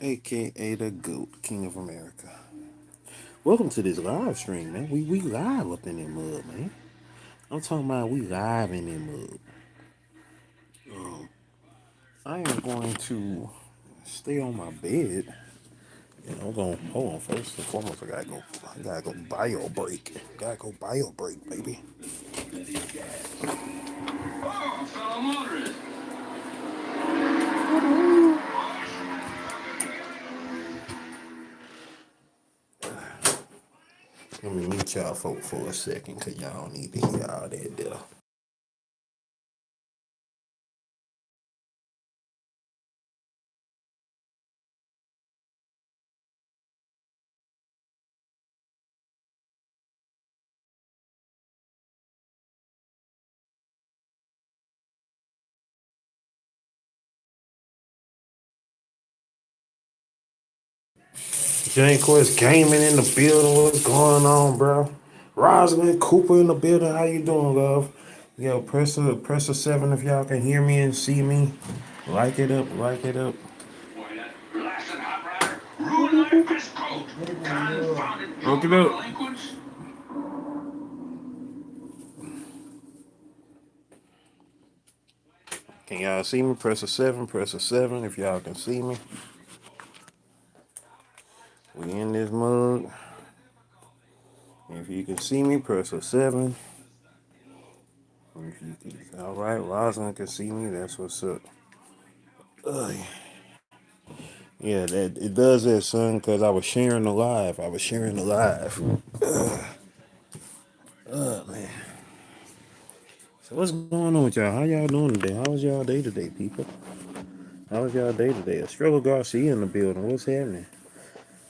aka the GOAT, King of America. Welcome to this live stream, man. We live up in that mud, man. I'm talking about we live in that mud. I am going to stay on my bed. And I'm going hold on first and foremost. I gotta go bio break. Gotta go bio break, baby. Oh, fellow motorists. Let me meet y'all folk for a second, cause y'all don't need to hear all that there. Jane Quest Gaming in the building. What's going on, bro? Rosalind Cooper in the building. How you doing, love? Yo, press a 7 if y'all can hear me and see me. Like it up, like it up. Look it up. Can y'all see me? Press a 7, press a 7 if y'all can see me. We in this mug. If you can see me, press a 7. If you can, all right, Rosalind can see me. That's what's up. Yeah, that it does that, son, because I was sharing the live. Man. So what's going on with y'all? How y'all doing today? How was y'all day today, people? How was y'all day today? Estrella Garcia in the building. What's happening?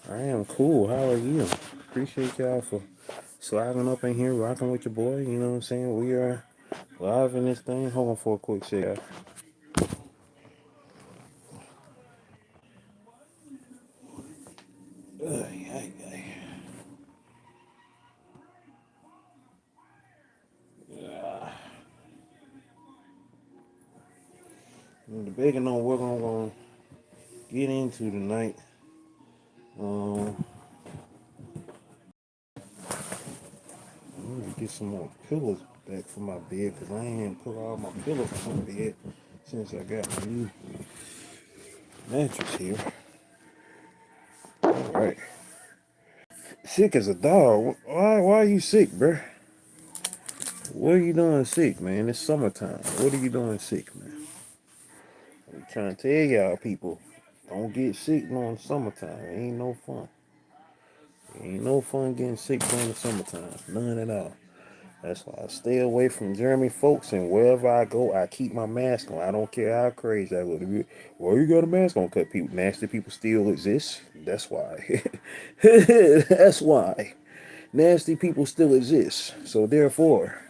I am cool. How are you? Appreciate y'all for sliding up in here, rocking with your boy. You know what I'm saying? We are live in this thing. Hold on for a quick second. I'm debating on what I'm going to get into tonight. I'm going to get some more pillows back for my bed because I ain't put all my pillows on my bed since I got my new mattress here. All right. Sick as a dog. Why are you sick, bruh? What are you doing sick, man? It's summertime. What are you doing sick, man? I'm trying to tell y'all people, don't get sick during the summertime. It ain't no fun. It ain't no fun getting sick during the summertime. None at all. That's why I stay away from Jeremy folks, and wherever I go, I keep my mask on. I don't care how crazy I look. Well, you got a mask on, cut people. Nasty people still exist. That's why. That's why. Nasty people still exist. So therefore,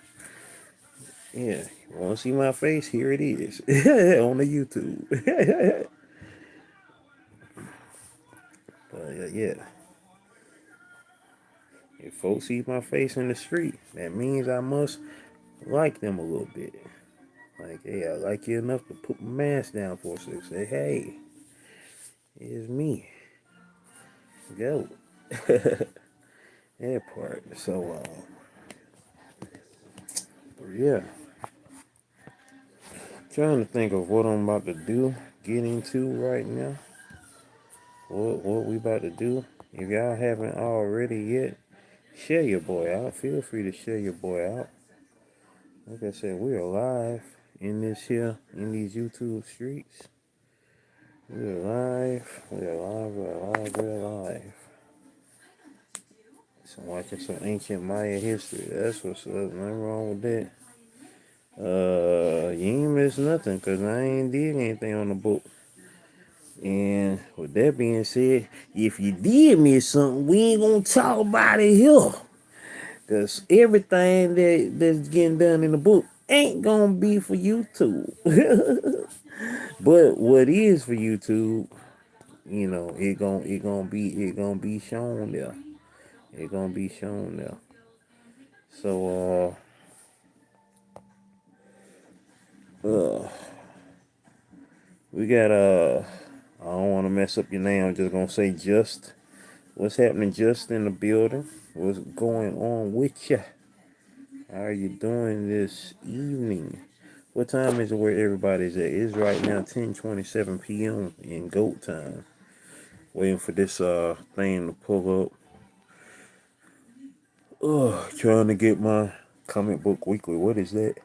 yeah, you want to see my face? Here it is on the YouTube. But yeah, if folks see my face in the street, that means I must like them a little bit. Like, hey, I like you enough to put my mask down for a second. Say, hey, it's me. Go. That part. So, yeah. Trying to think of what I'm about to do, get into right now. What we about to do. If y'all haven't already yet, share your boy out. Feel free to share your boy out. Like I said, we are live in these YouTube streets. We're live. We're live. So watching some ancient Maya history. That's what's up. Nothing wrong with that. You ain't missed nothing because I ain't did anything on the book. And with that being said, if you did miss something, we ain't gonna talk about it here. Because everything that's getting done in the book ain't gonna be for YouTube. But what is for YouTube, it gonna be shown there. It gonna be shown there. So we got don't want to mess up your name. I'm just gonna say just. What's happening just in the building? What's going on with ya? How are you doing this evening? What time is it where everybody's at? It's right now 10:27 p.m. in GOAT time. Waiting for this thing to pull up. Trying to get my comic book weekly. What is that?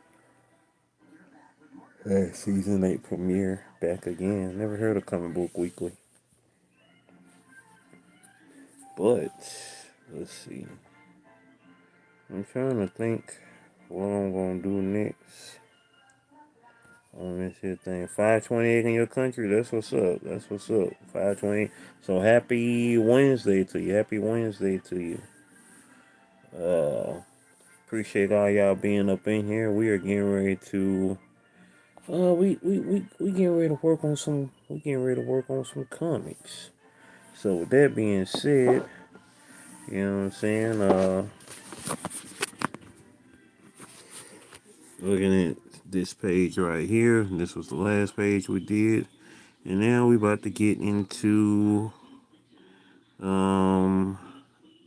Season 8 premiere back again. Never heard of comic book weekly. But let's see. I'm trying to think what I'm gonna do next on this here thing. 528 in your country. That's what's up. That's what's up. 520. So happy Wednesday to you. Happy Wednesday to you. Appreciate all y'all being up in here. We are getting ready to we getting ready to work on some comics. So with that being said, you know what I'm saying? Looking at this page right here. This was the last page we did. And now we about to get into the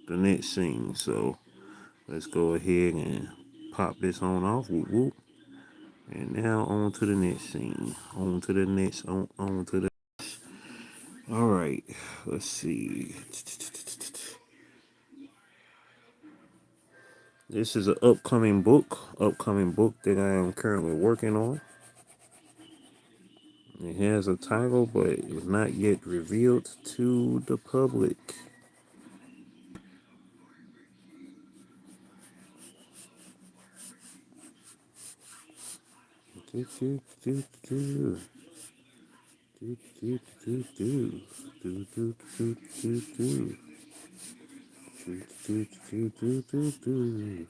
next scene. So let's go ahead and pop this on off. Whoop, whoop. And now on to the next scene. On to the next. On to the. All right. Let's see. This is an upcoming book. That I am currently working on. It has a title, but it was not yet revealed to the public. Do, do, do, do. Do, do, do, do. Do, do, do, do, do. Do, do, do, do, do, do.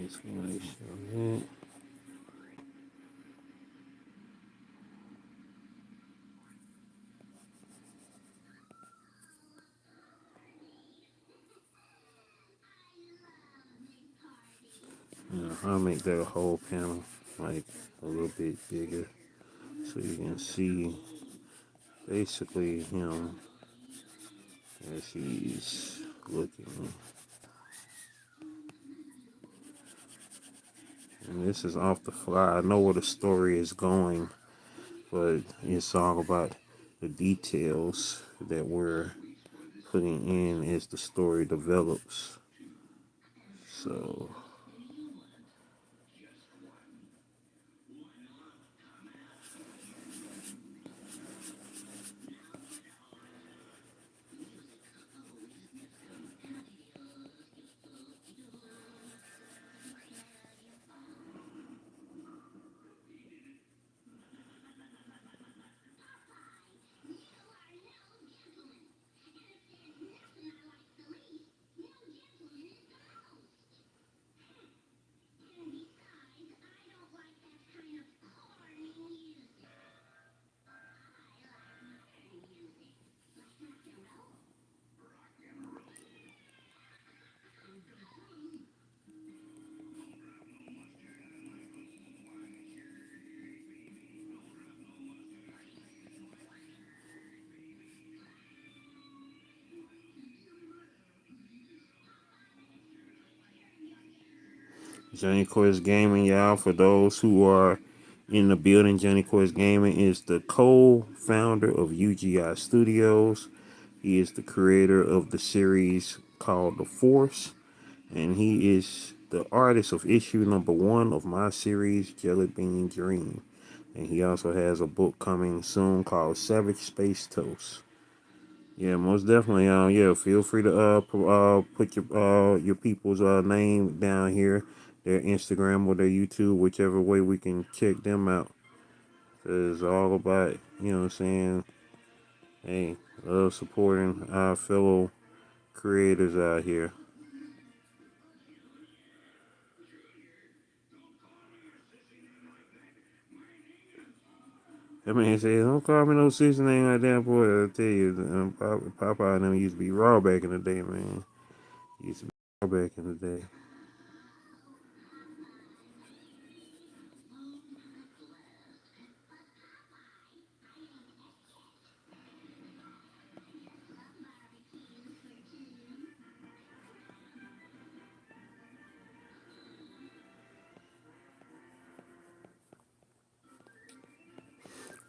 Explanation. I'll make that whole panel like a little bit bigger so you can see basically him as he's looking. And this is off the fly. I know where the story is going, but it's all about the details that we're putting in as the story develops. So Johnny Quest Gaming, y'all, for those who are in the building, Johnny Quest Gaming is the co-founder of UGI Studios. He is the creator of the series called The Force, and he is the artist of issue number 1 of my series, Jelly Bean Dream. And he also has a book coming soon called Savage Space Toast. Yeah, most definitely. Yeah, feel free to put your people's name down here, their Instagram or their YouTube, whichever way we can check them out. It's all about, you know what I'm saying. Hey, love supporting our fellow creators out here. That man said, "Don't call me no sister name like that, boy." I tell you, Papa and them used to be raw back in the day, man. Used to be raw back in the day.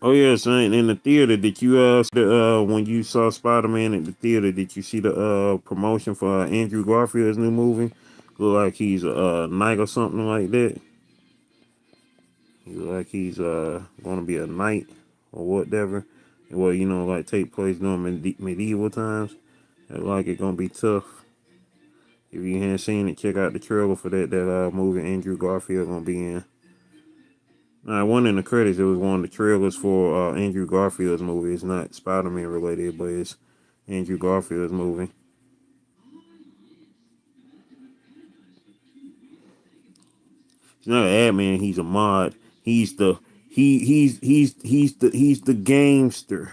Oh yeah, son. In the theater, did you when you saw Spider Man at the theater, did you see the promotion for Andrew Garfield's new movie? Look like he's a knight or something like that. He look like he's gonna be a knight or whatever. Well, you know, like take place during medieval times. Look like it's gonna be tough. If you haven't seen it, check out the trailer for that movie Andrew Garfield gonna be in. I went in the credits. It was one of the trailers for Andrew Garfield's movie. It's not Spider-Man related, but it's Andrew Garfield's movie. He's not an ad man. He's a mod. He's the he's the gamester.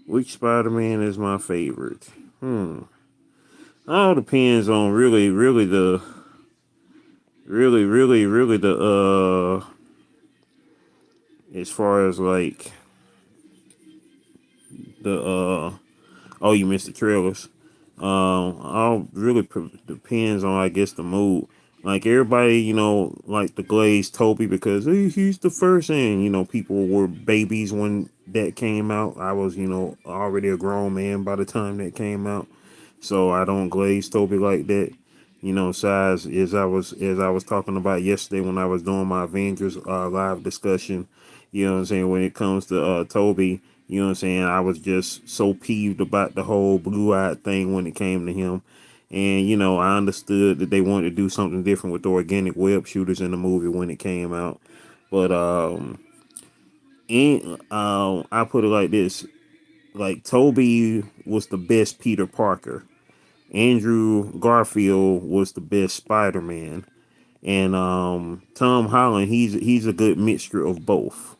Which Spider-Man is my favorite? All depends on really the as far as like the oh, you missed the trailers. All really depends on, I guess, the mood. Like everybody, you know, like the Glaze Toby because he's the first, and you know, people were babies when that came out. I was, you know, already a grown man by the time that came out, so I don't glaze Toby like that. You know, size as I was talking about yesterday when I was doing my Avengers live discussion. You know what I'm saying? When it comes to Toby, you know what I'm saying? I was just so peeved about the whole blue-eyed thing when it came to him. And, you know, I understood that they wanted to do something different with the organic web shooters in the movie when it came out. But I put it like this. Like, Toby was the best Peter Parker. Andrew Garfield was the best Spider-Man. And Tom Holland, he's a good mixture of both.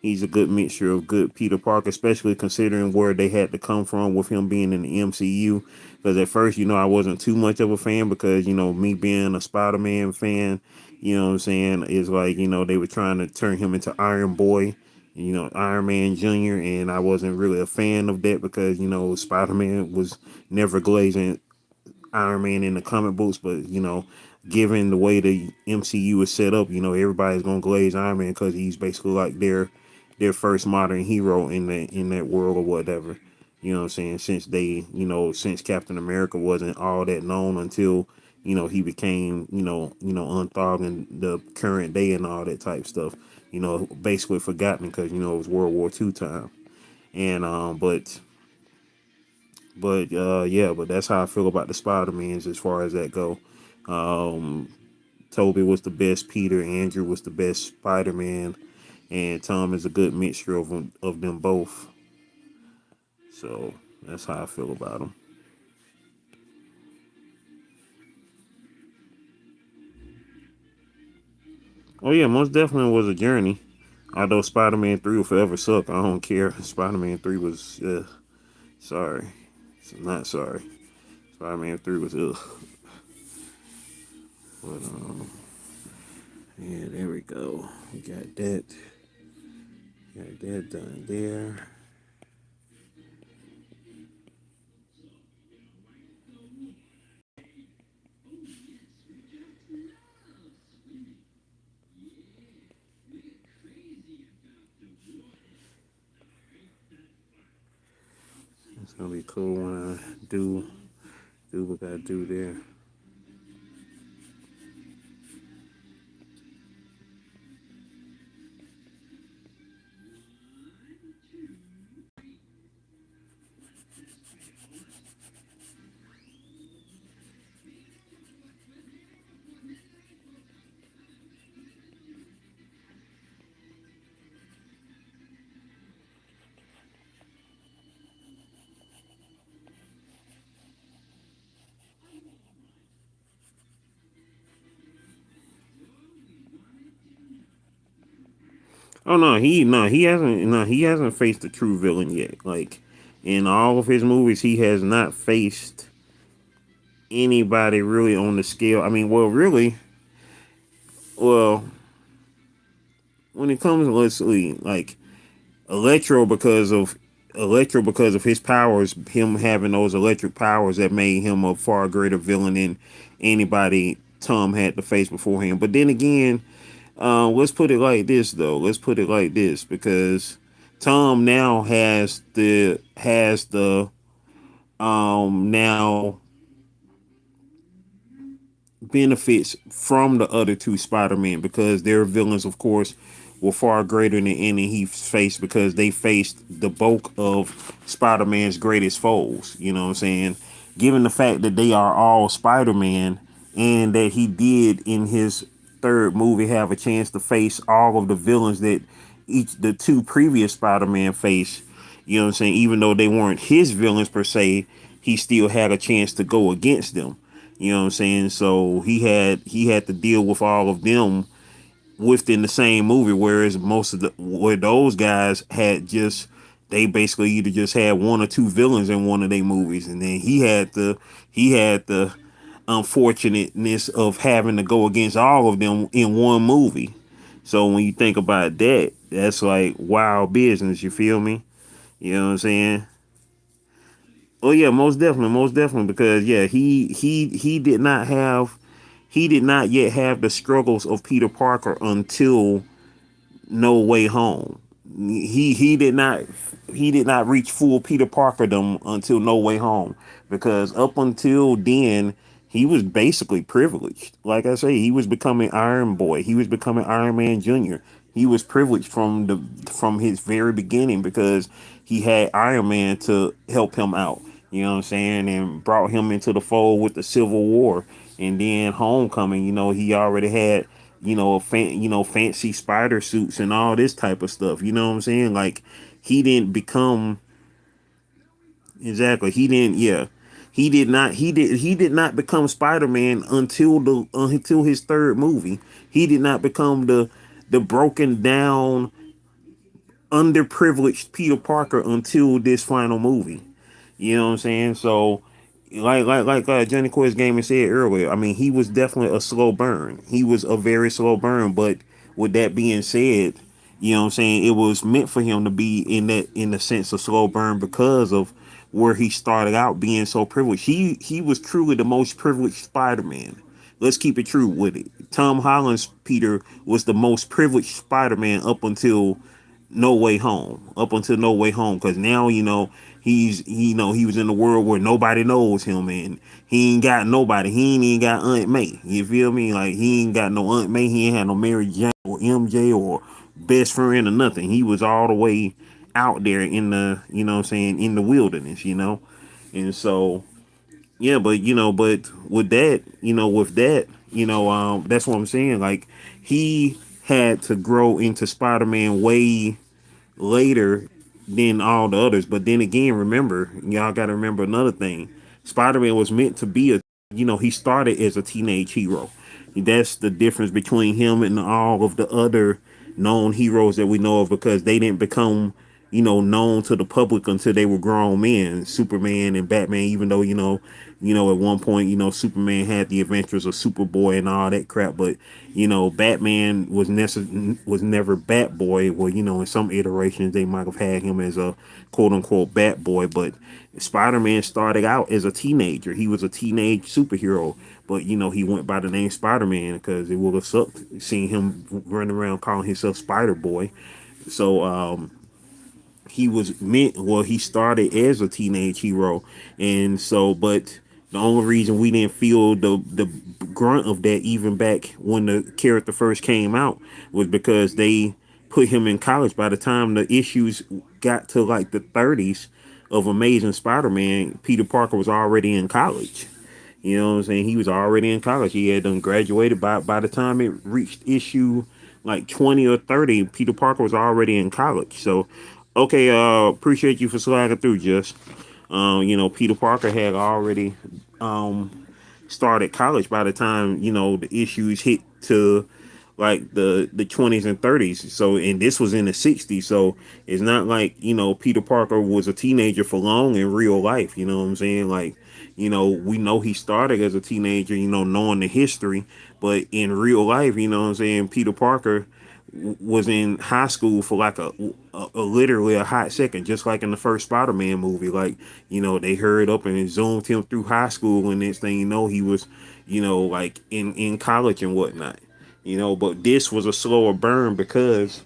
He's a good mixture of good Peter Parker, especially considering where they had to come from with him being in the MCU. Because at first, you know, I wasn't too much of a fan because, you know, me being a Spider-Man fan, you know what I'm saying, is like, you know, they were trying to turn him into Iron Boy, you know, Iron Man Jr., and I wasn't really a fan of that because, you know, Spider-Man was never glazing Iron Man in the comic books, but you know, given the way the MCU is set up, you know, everybody's gonna glaze Iron Man because he's basically like their first modern hero in that world or whatever. You know what I'm saying? Since since Captain America wasn't all that known until you know he became unthogged in the current day and all that type stuff. You know, basically forgotten because you know it was World War II time. And yeah, but that's how I feel about the Spider-Mans as far as that go. Um, Toby was the best Peter, Andrew was the best Spider-Man, and Tom is a good mixture of them both. So that's how I feel about them. Oh yeah, most definitely was a journey. Although Spider-Man 3 will forever suck, I don't care. Spider-Man 3 was sorry, not sorry. Spider-Man 3 was ugh. But yeah, there we go. We got that. Got that done there. It'll be cool when I do what I do there. Oh he hasn't faced the true villain yet. Like in all of his movies, he has not faced anybody really on the scale. I mean, well, really, well, when it comes, let's see, like Electro because of his powers, him having those electric powers that made him a far greater villain than anybody Tom had to face before him. But then again, let's put it like this though. Let's put it like this because Tom now now benefits from the other two Spider-Man because their villains, of course, were far greater than any he faced because they faced the bulk of Spider-Man's greatest foes. You know what I'm saying? Given the fact that they are all Spider-Man and that he did in his third movie have a chance to face all of the villains that each the two previous Spider-Man faced. You know what I'm saying? Even though they weren't his villains per se, he still had a chance to go against them. You know what I'm saying? So he had to deal with all of them within the same movie, whereas most of the where those guys had just they basically either just had one or two villains in one of their movies, and then he had the unfortunateness of having to go against all of them in one movie. So when you think about that, that's like wild business. You feel me? You know what I'm saying? Oh yeah, most definitely, because yeah, he did not yet have the struggles of Peter Parker until No Way Home. He did not reach full Peter Parkerdom until No Way Home because up until then he was basically privileged. Like I say, he was becoming Iron Boy. He was becoming Iron Man Jr. He was privileged from his very beginning because he had Iron Man to help him out. You know what I'm saying? And brought him into the fold with the Civil War. And then Homecoming, he already had, fancy spider suits and all this type of stuff. You know what I'm saying? Like he didn't become exactly. He did not become Spider-Man until his third movie. He did not become the broken down underprivileged Peter Parker until this final movie. You know what I'm saying? So, like Johnny Quest Gamer said earlier, I mean, he was definitely a slow burn. He was a very slow burn. But with that being said, you know what I'm saying, it was meant for him to be in the sense of slow burn because of where he started out being so privileged. He was truly the most privileged Spider-Man. Let's keep it true with it. Tom Holland's Peter was the most privileged Spider-Man up until No Way Home. Up until No Way Home, because now he was in the world where nobody knows him, and he ain't got nobody. He ain't even got Aunt May. You feel me? Like he ain't got no Aunt May. He ain't had no Mary Jane or MJ or best friend or nothing. He was all the way out there in the what I'm saying, in the wilderness. And so yeah, but with that, that's what I'm saying. Like he had to grow into Spider-Man way later than all the others. But then again, remember, y'all got to remember another thing. Spider-Man was meant to be he started as a teenage hero. That's the difference between him and all of the other known heroes that we know of because they didn't become, known to the public until they were grown men. Superman and Batman, even though, at one point, Superman had the adventures of Superboy and all that crap, but Batman was never Batboy. Well, in some iterations they might have had him as a quote unquote Batboy, but Spider-Man started out as a teenager. He was a teenage superhero, but he went by the name Spider-Man because it would have sucked seeing him running around calling himself Spider Boy. So he was meant, well, he started as a teenage hero, and so, but the only reason we didn't feel the grunt of that even back when the character first came out was because they put him in college. By the time the issues got to like the 30s of Amazing Spider-Man, Peter Parker was already in college. You know what I'm saying? He was already in college. He had done graduated by the time it reached issue like 20 or 30, Peter Parker was already in college. So, okay, appreciate you for sliding through, just. Peter Parker had already started college by the time, the issues hit to like the 20s and 30s. So, and this was in the 60s. So it's not like, Peter Parker was a teenager for long in real life. You know what I'm saying? Like, we know he started as a teenager, knowing the history, but in real life, you know what I'm saying, Peter Parker was in high school for like a literally a hot second, just like in the first Spider-Man movie. Like, they hurried up and it zoomed him through high school, and next thing you know, he was, like in college and whatnot. But this was a slower burn because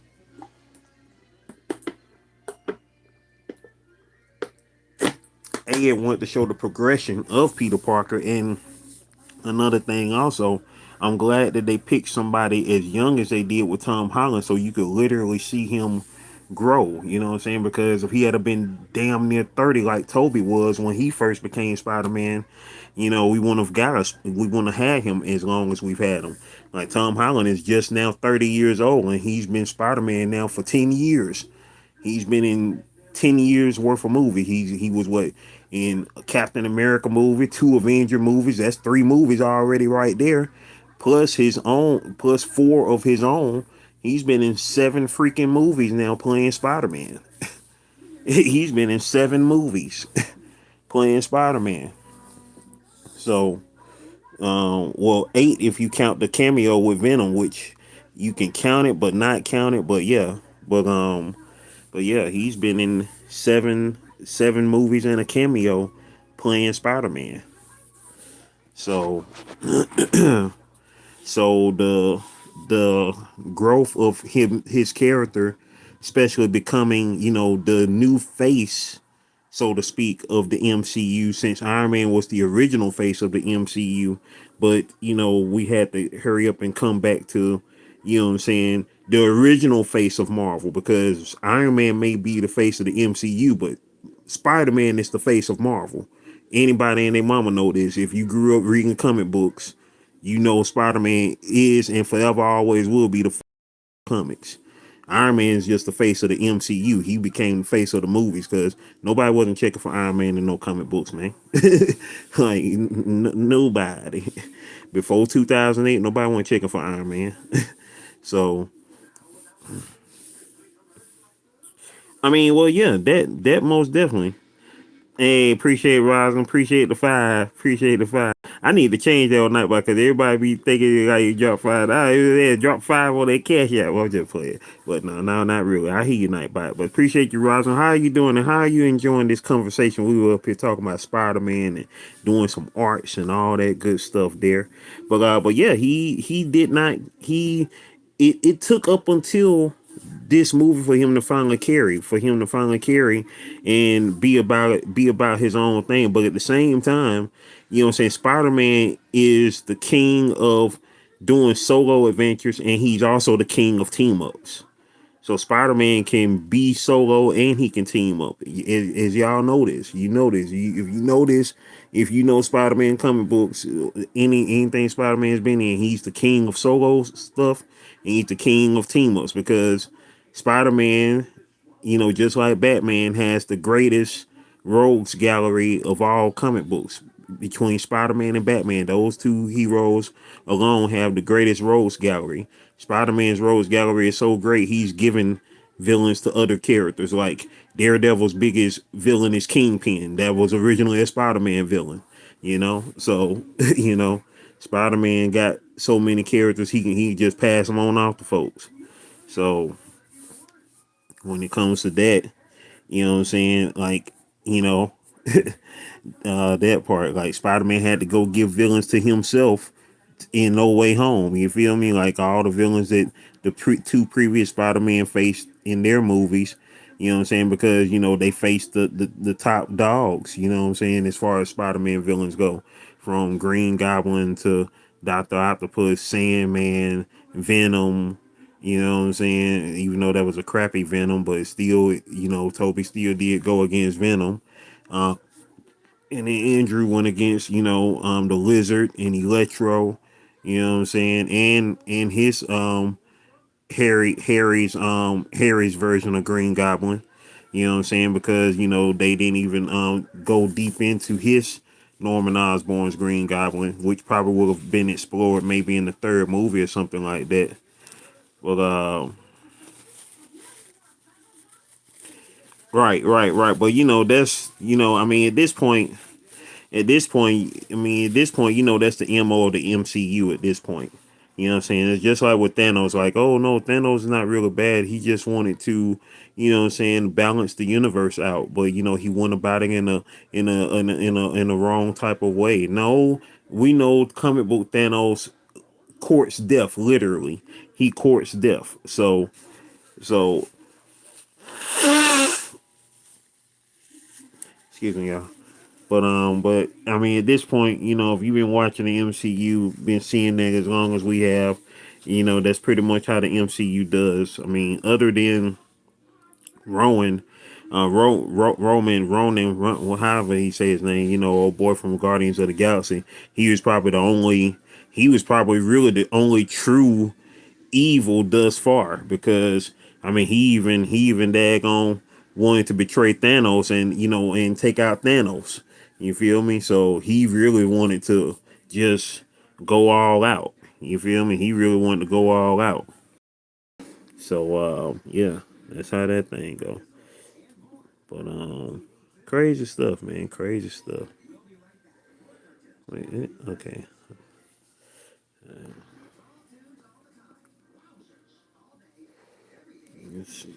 it wanted to show the progression of Peter Parker. And another thing also, I'm glad that they picked somebody as young as they did with Tom Holland, so you could literally see him grow. You know what I'm saying? Because if he had been damn near 30 like Toby was when he first became Spider-Man, we wouldn't have got us. We wouldn't have had him as long as we've had him. Like Tom Holland is just now 30 years old, and he's been Spider-Man now for 10 years. He's been in 10 years worth of movie. He was what, in a Captain America movie, 2 Avenger movies. That's 3 movies already right there. Plus his own, plus 4 of his own. He's been in 7 freaking movies now playing Spider-Man. He's been in 7 movies playing Spider-Man. So, well, 8 if you count the cameo with Venom, which you can count it but not count it. But yeah, but yeah, he's been in seven movies and a cameo playing Spider-Man. So the growth of his character, especially becoming, the new face, so to speak, of the MCU, since Iron Man was the original face of the MCU. But, we had to hurry up and come back to, the original face of Marvel, because Iron Man may be the face of the MCU, but Spider-Man is the face of Marvel. Anybody and their mama know this. If you grew up reading comic books, Spider-Man is and forever always will be the comics. Iron Man is just the face of the MCU. He became the face of the movies because nobody wasn't checking for Iron Man in no comic books, man. Like nobody before 2008, nobody wasn't checking for Iron Man. So I mean, well, yeah, that most definitely. Hey, appreciate Rising, appreciate the 5, appreciate the 5. I need to change that all night because everybody be thinking like you drop 5. Yeah, drop 5 on that cash out. Well, just play it. But no, not really. I hear you, Nightbot. But appreciate you, Rising. How are you doing and how are you enjoying this conversation? We were up here talking about Spider-Man and doing some arts and all that good stuff there. But yeah, he did not it took up until this movie for him to finally carry and be about his own thing. But at the same time, you know what I'm saying, Spider-Man is the king of doing solo adventures, and he's also the king of team ups. So Spider-Man can be solo and he can team up. As y'all know this, if you know this, if you know Spider-Man comic books, anything Spider-Man's been in, he's the king of solo stuff and he's the king of team ups because Spider-Man, just like Batman, has the greatest rogues gallery of all comic books. Between Spider-Man and Batman, those 2 heroes alone have the greatest rogues gallery. Spider-Man's rogues gallery is so great, he's given villains to other characters. Like Daredevil's biggest villain is Kingpin. That was originally a Spider-Man villain. So Spider-Man got so many characters he just pass them on off to folks. So when it comes to that, you know what I'm saying? Like, you know, that part, like Spider-Man had to go give villains to himself in No Way Home. You feel me? Like all the villains that the 2 previous Spider-Man faced in their movies, You know what I'm saying? Because, they face the top dogs, you know what I'm saying, as far as Spider-Man villains go. From Green Goblin to Dr. Octopus, Sandman, Venom, you know what I'm saying? Even though that was a crappy Venom, but still, Toby still did go against Venom. Uh, and then Andrew went against, the Lizard and Electro, you know what I'm saying? And his Harry's version of Green Goblin. You know what I'm saying? Because, they didn't even go deep into his Norman Osborn's Green Goblin, which probably would have been explored maybe in the third movie or something like that. But right. But that's I mean at this point, that's the MO of the MCU at this point. You know what I'm saying? It's just like with Thanos, like, oh no, Thanos is not really bad. He just wanted to, balance the universe out. But he went about it in a wrong type of way. No, we know comic book Thanos courts death, literally. He courts death. So excuse me, y'all. But I mean, at this point, if you've been watching the MCU, been seeing that as long as we have, that's pretty much how the MCU does. I mean, other than Rowan, Ronan, however he say his name, old boy from Guardians of the Galaxy, he was probably the only, he was probably really the only true evil thus far, because I mean he even daggone wanted to betray Thanos and and take out Thanos. You feel me? So he really wanted to just go all out. You feel me? He really wanted to go all out. So yeah, that's how that thing go. But crazy stuff, man. Crazy stuff. Wait, okay. Let's see.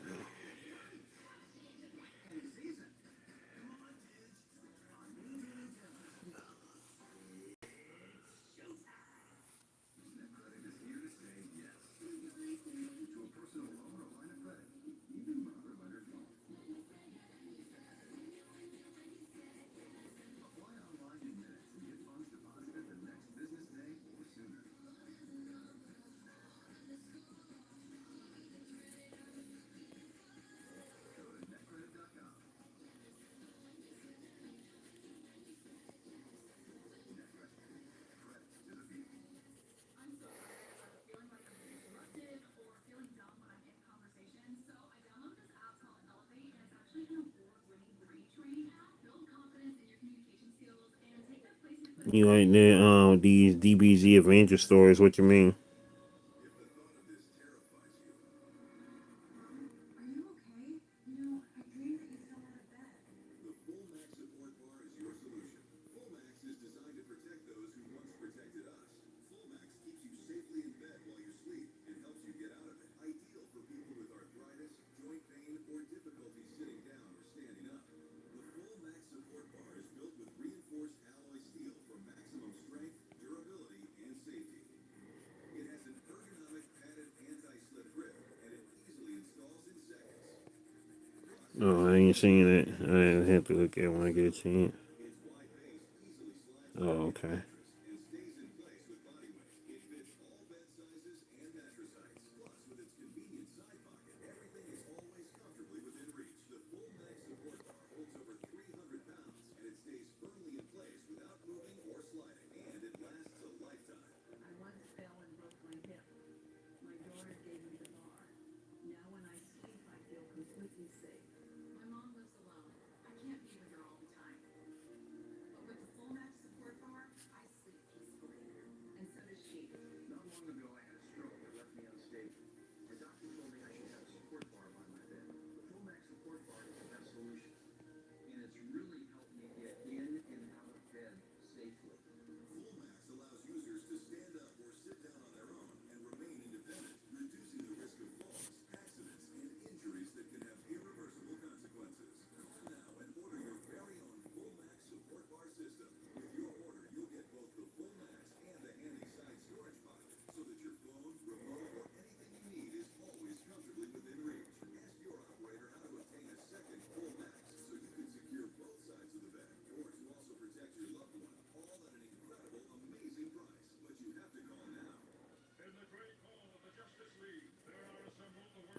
You like the these DBZ Avenger stories? What you mean? Oh, I ain't seen it. I have to look at it when I get a chance. Oh, okay.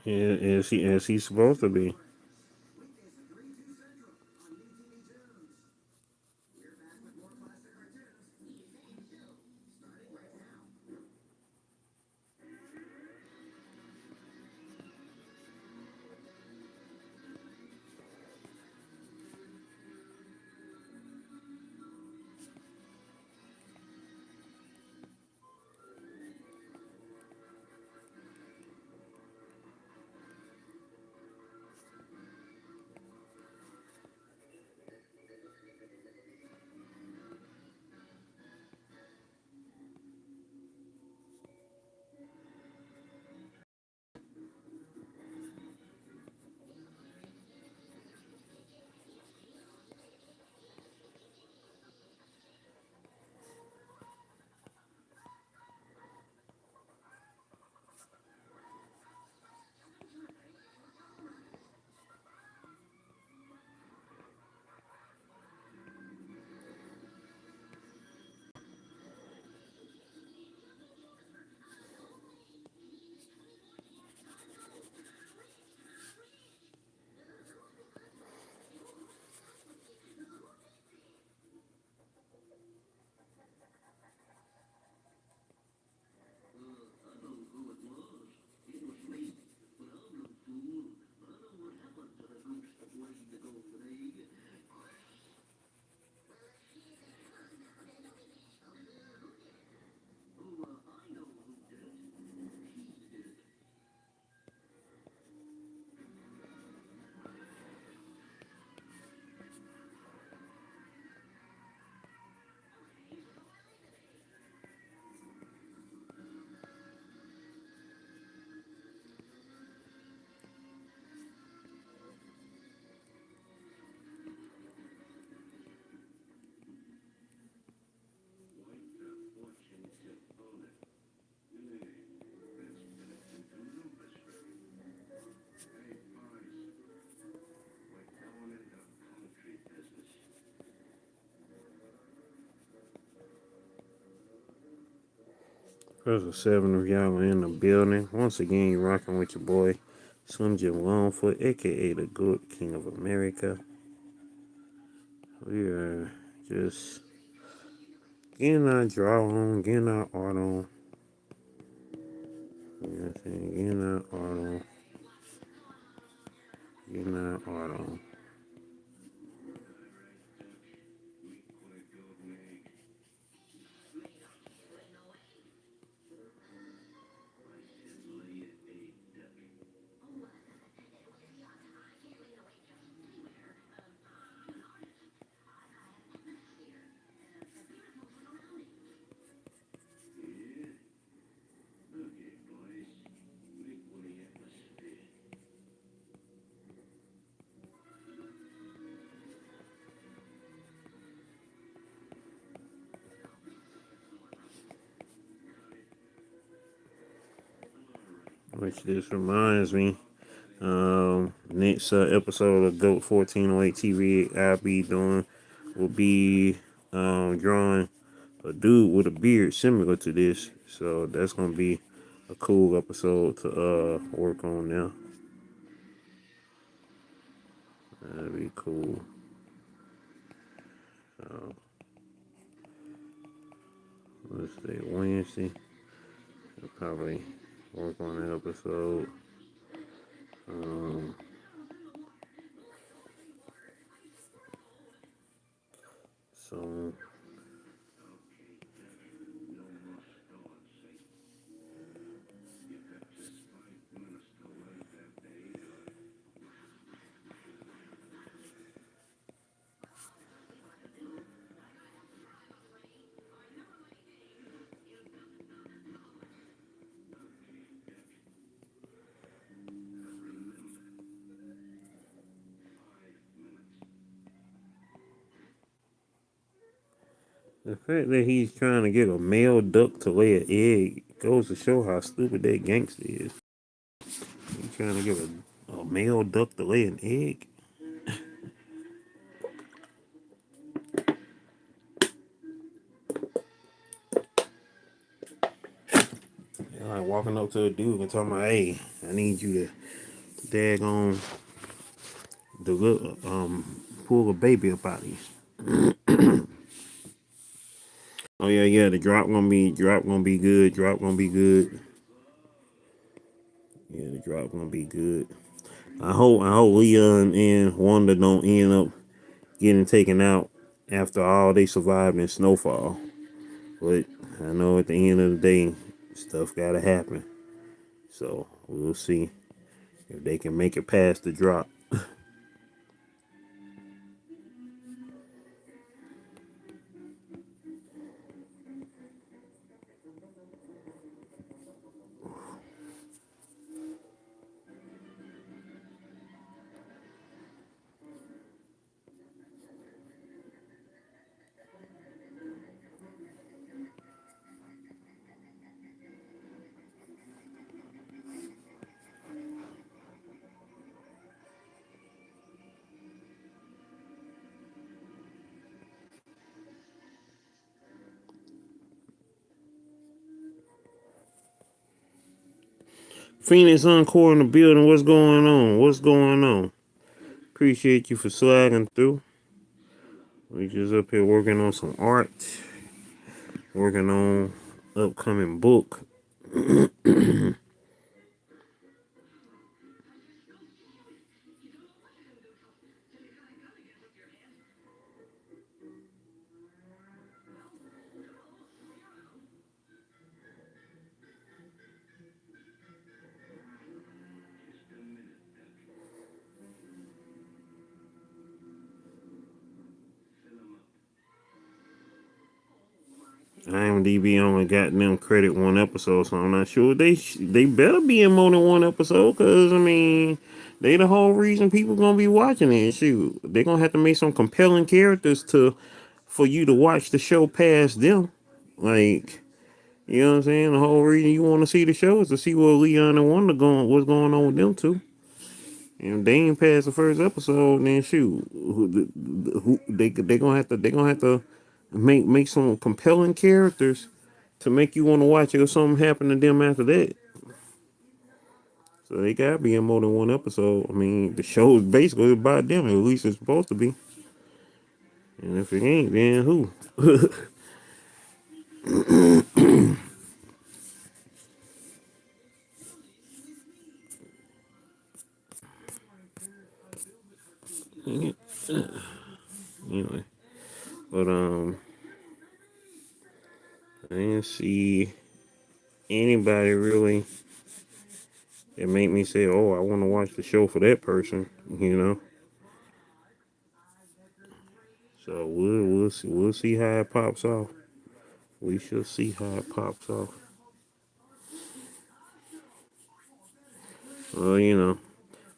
As he's supposed to be. There's a 7 of y'all in the building. Once again, you're rocking with your boy, Jim Longfoot, aka the Good King of America. We are just getting our draw on, getting our art on. You know what I'm saying? Getting our art on. Getting our art on. Which this reminds me, next episode of GOAT 1408 TV I'll be doing will be drawing a dude with a beard similar to this. So that's gonna be a cool episode to work on now. That'd be cool. Let's say Wednesday. I'll probably work on that episode. So the fact that he's trying to get a male duck to lay an egg goes to show how stupid that gangster is. He's trying to get a male duck to lay an egg. Like walking up to a dude and talking about, hey, I need you to daggone pull a baby up out of you. Oh yeah, the drop gonna be good. Drop gonna be good. Yeah, the drop gonna be good. I hope Leon and Wanda don't end up getting taken out after all they survived in Snowfall. But I know at the end of the day, stuff gotta happen. So we'll see if they can make it past the drop. Phoenix Encore in the building. What's going on? What's going on? Appreciate you for sliding through. We just up here working on some art, working on upcoming book. IMDb only got them credit one episode, so I'm not sure they better be in more than one episode, cause I mean they the whole reason people gonna be watching it. Shoot, they gonna have to make some compelling characters for you to watch the show past them. Like, you know what I'm saying? The whole reason you want to see the show is to see what Leon and Wanda what's going on with them two. And if they ain't past the first episode, then shoot, they gonna have to make some compelling characters to make you want to watch it if something happen to them after that. So they gotta be in more than one episode. I mean, the show is basically about them. At least it's supposed to be. And if it ain't, then who? Anyway, but I didn't see anybody really that made me say, "Oh, I want to watch the show for that person." You know. So we'll see how it pops off. We shall see how it pops off. Well,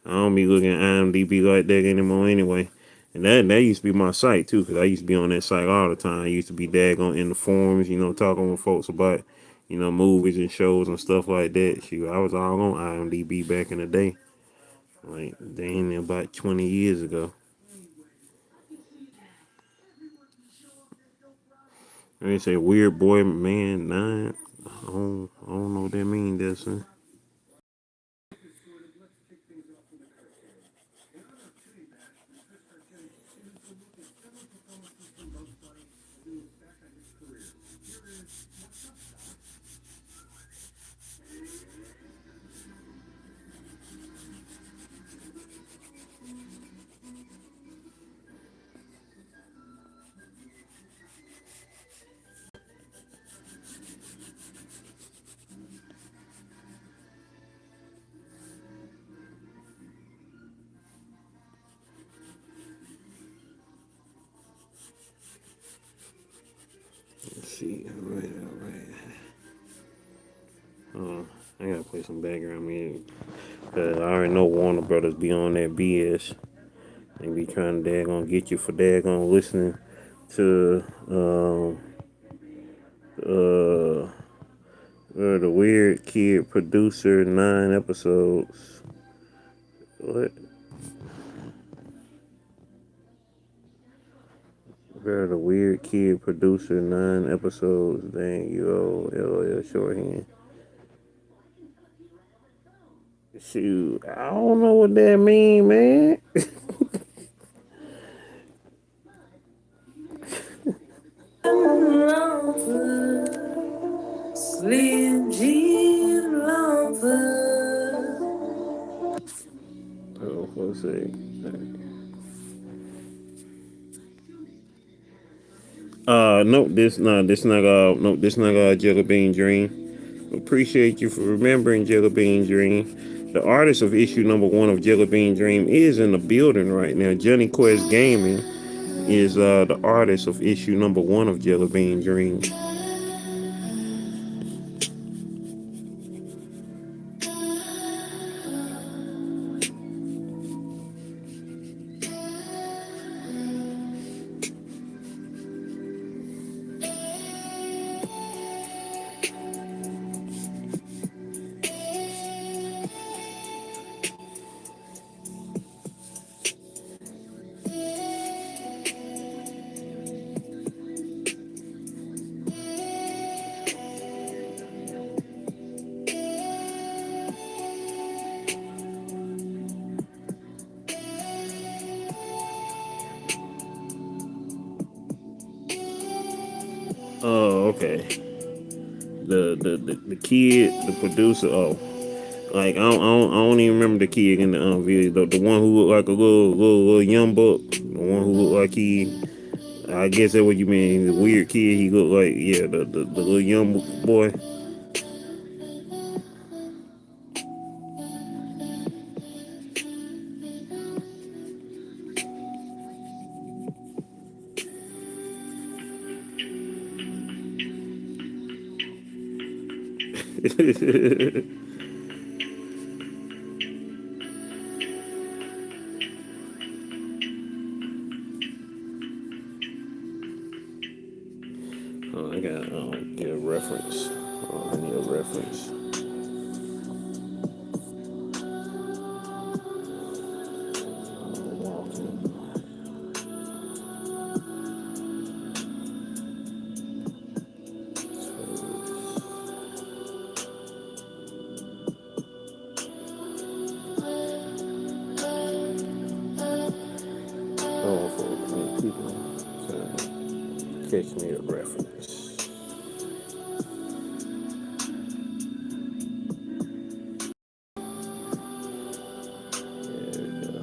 I don't be looking at IMDb like that anymore anyway. And that used to be my site too, because I used to be on that site all the time. I used to be daggone in the forums, talking with folks about, movies and shows and stuff like that. Shoot, I was all on IMDb back in the day. Like, dang, about 20 years ago. They say Weird Boy Man 9. I don't know what that means, that son. Let's see. All right. I gotta play some background music. Cause I already know Warner Brothers be on that BS. They be trying to daggone get you for daggone listening to the Weird Kid Producer 9 episodes. What? The Weird Kid Producer 9 episodes. Dang, you old LOL shorthand. Shoot, I don't know what that mean, man. Slim Jim Longfoot. Oh, let's see. Nope, this not Jelly Bean Dream. Appreciate you for remembering Jelly Bean Dream. The artist of issue number one of Jelly Bean Dream is in the building right now. Johnny Quest Gaming is the artist of issue number one of Jelly Bean Dream. Oh, okay. The kid, the producer. Oh, like I don't even remember the kid in the video. The one who looked like a little young buck. The one who looked like he. I guess that's what you mean. The weird kid. He looked like the little young boy. Oh, I got get a reference. Oh, I need a reference. Oh, for people to catch me a reference. There we go.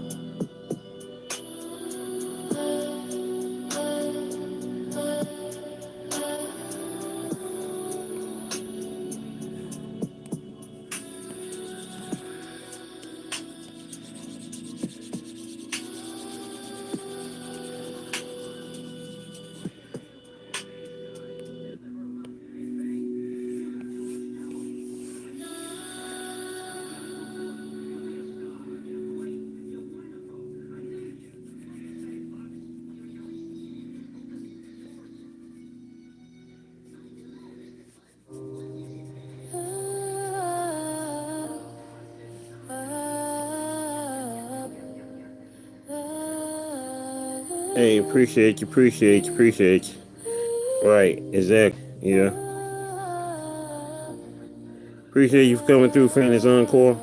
Hey, appreciate you. Right, exactly. Yeah. Appreciate you for coming through, Fanny's Encore.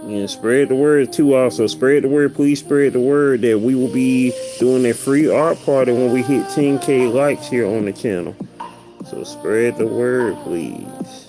And spread the word too. Also, spread the word. Please spread the word that we will be doing a free art party when we hit 10K likes here on the channel. So spread the word, please.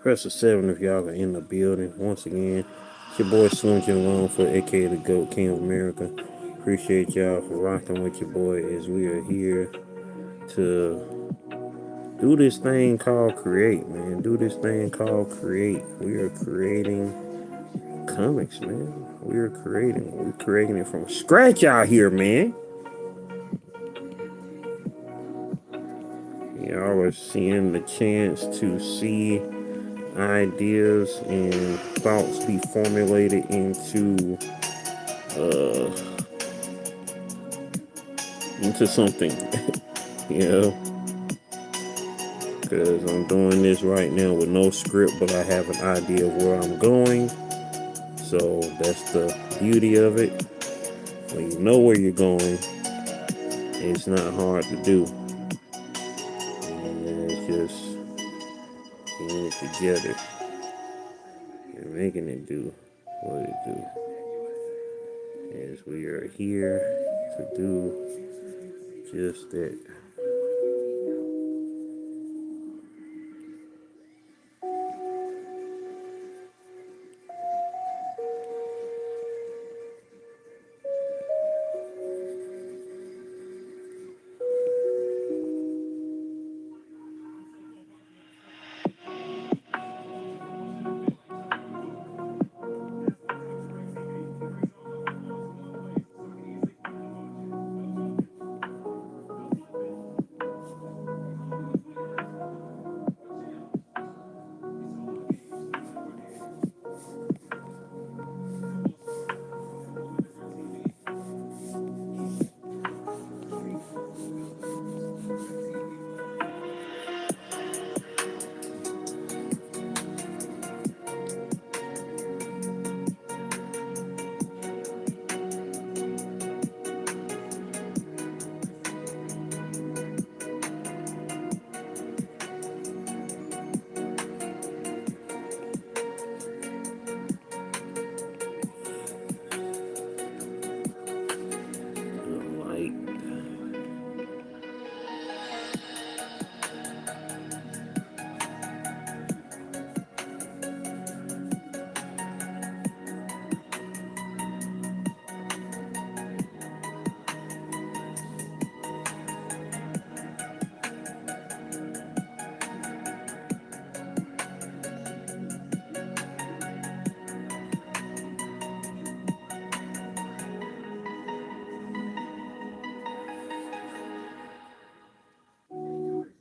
press a 7 if y'all are in the building. Once again, it's your boy Slim Jim Longfoot, aka the GOAT King of America. Appreciate y'all for rocking with your boy as we are here to do this thing called create, man. Do this thing called create. We are creating comics, man. We're creating it from scratch out here, man. Y'all are seeing the chance to see ideas and thoughts be formulated into something, you know, because I'm doing this right now with no script, but I have an idea of where I'm going. So that's the beauty of it. When you know where you're going, it's not hard to do. And it's just getting it together and making it do what it do. As we are here to do just that. Like,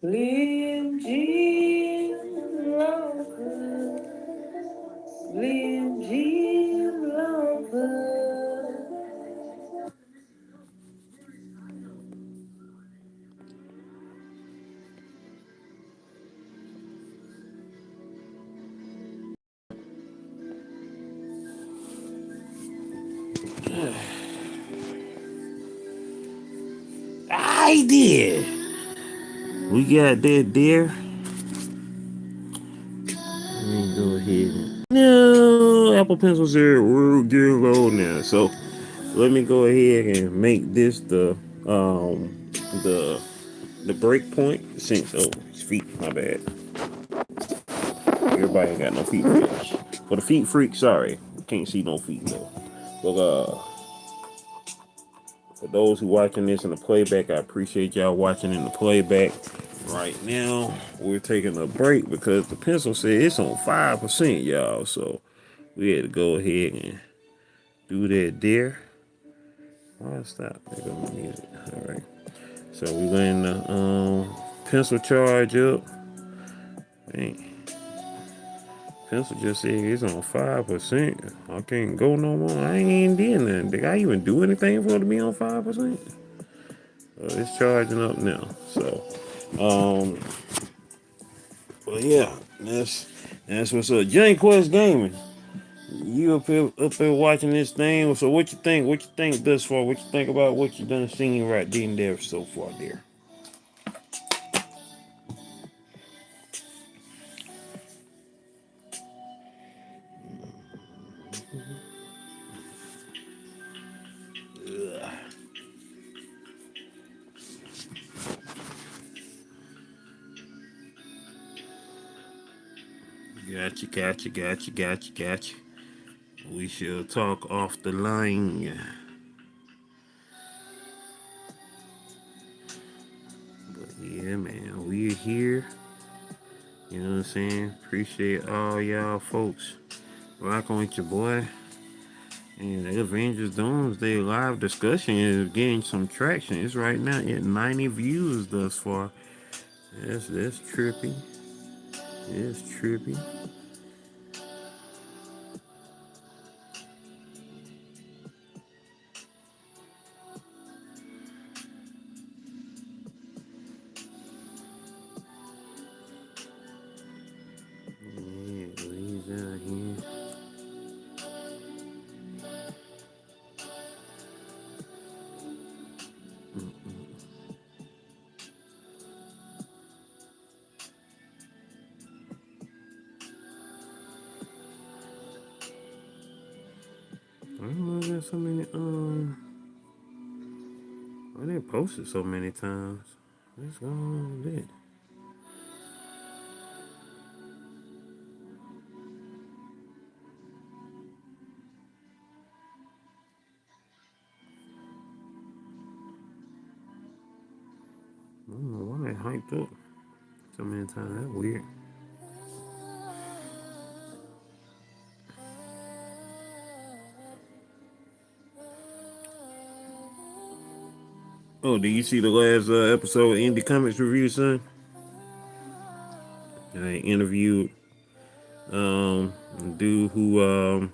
Slim Jim Longfoot, Slim Jim Longfoot. I did. We got that there. Let me go ahead. No, Apple Pencils are we're getting low now. So let me go ahead and make this the break point. Since it's feet, my bad. Everybody ain't got no feet freaks. For the feet freak, sorry. Can't see no feet though. But for those who watching this in the playback, I appreciate y'all watching in the playback. Right now, we're taking a break because the pencil said it's on 5%, y'all. So we had to go ahead and do that there. Why stop? There go my music. All right. So we're going to pencil charge up. Dang. Pencil just said it's on 5%. I can't go no more. I ain't did nothing. Did I even do anything for it to be on 5%? It's charging up now. So, well, yeah, that's what's up. Jank Quest Gaming. You up here watching this thing. So what you think? What you think thus far? What you think about what you done seen right there so far there? Gotcha. We shall talk off the line. But yeah, man, we're here. You know what I'm saying? Appreciate all y'all folks rocking with your boy. And the Avengers Doomsday live discussion is getting some traction. It's right now at 90 views thus far. That's trippy. It's trippy. Yeah, he's out here. I don't know, I got so many, I didn't post it so many times. What's going on with that? I don't know why that hyped up so many times. That's weird. Oh, did you see the last episode of Indie Comics Review, son? I interviewed a dude who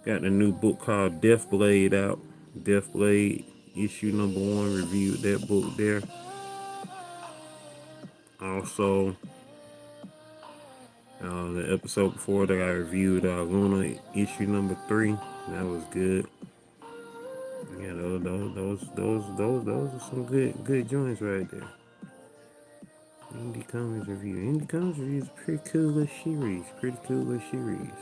got a new book called Death Blade out. Death Blade issue #1. Reviewed that book there. Also, the episode before that I reviewed Luna issue #3. That was good. Yeah, those are some good joints right there. Indie Comics Review. Indie Comics Review is a pretty cool little series.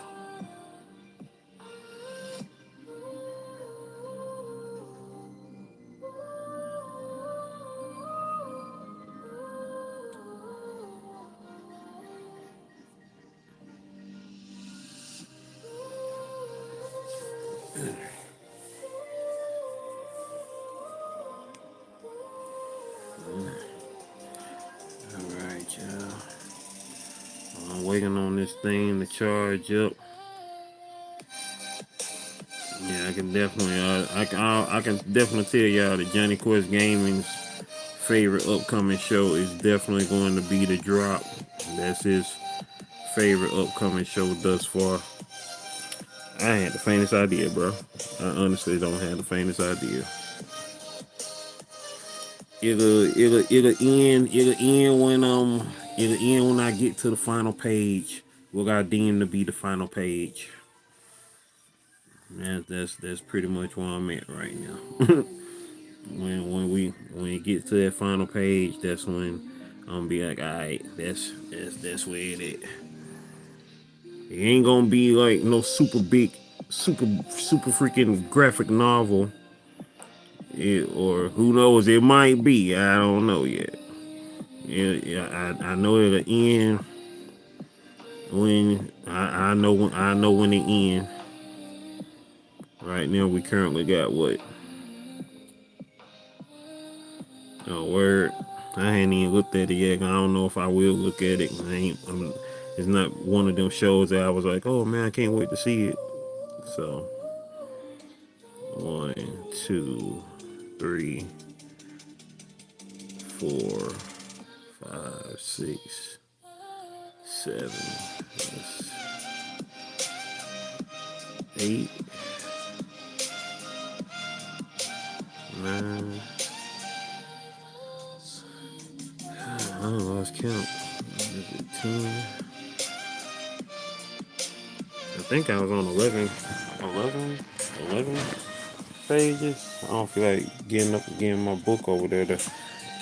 Alright, y'all. I'm waiting on this thing to charge up. Yeah, I can definitely tell y'all that Johnny Quest Gaming's favorite upcoming show is definitely going to be The Drop. That's his favorite upcoming show thus far. I ain't had the faintest idea, bro. I honestly don't have the faintest idea. It'll end when I get to the final page. What I deem to be the final page. That's pretty much where I'm at right now. when it gets to that final page, that's when I'm gonna be like, alright, that's where it is. It ain't gonna be like no super big, super freaking graphic novel. Or who knows, it might be. I don't know yet. I know it'll end when I know when it ends. Right now we currently got what? Oh, word. I hadn't even looked at it yet. I don't know if I will look at it. It's not one of them shows that I was like, oh man, I can't wait to see it. So, 1, 2, 3, 4, 5, 6, 7, 8, 9. I lost count. 10. I think I was on 11 pages. I don't feel like getting my book over there to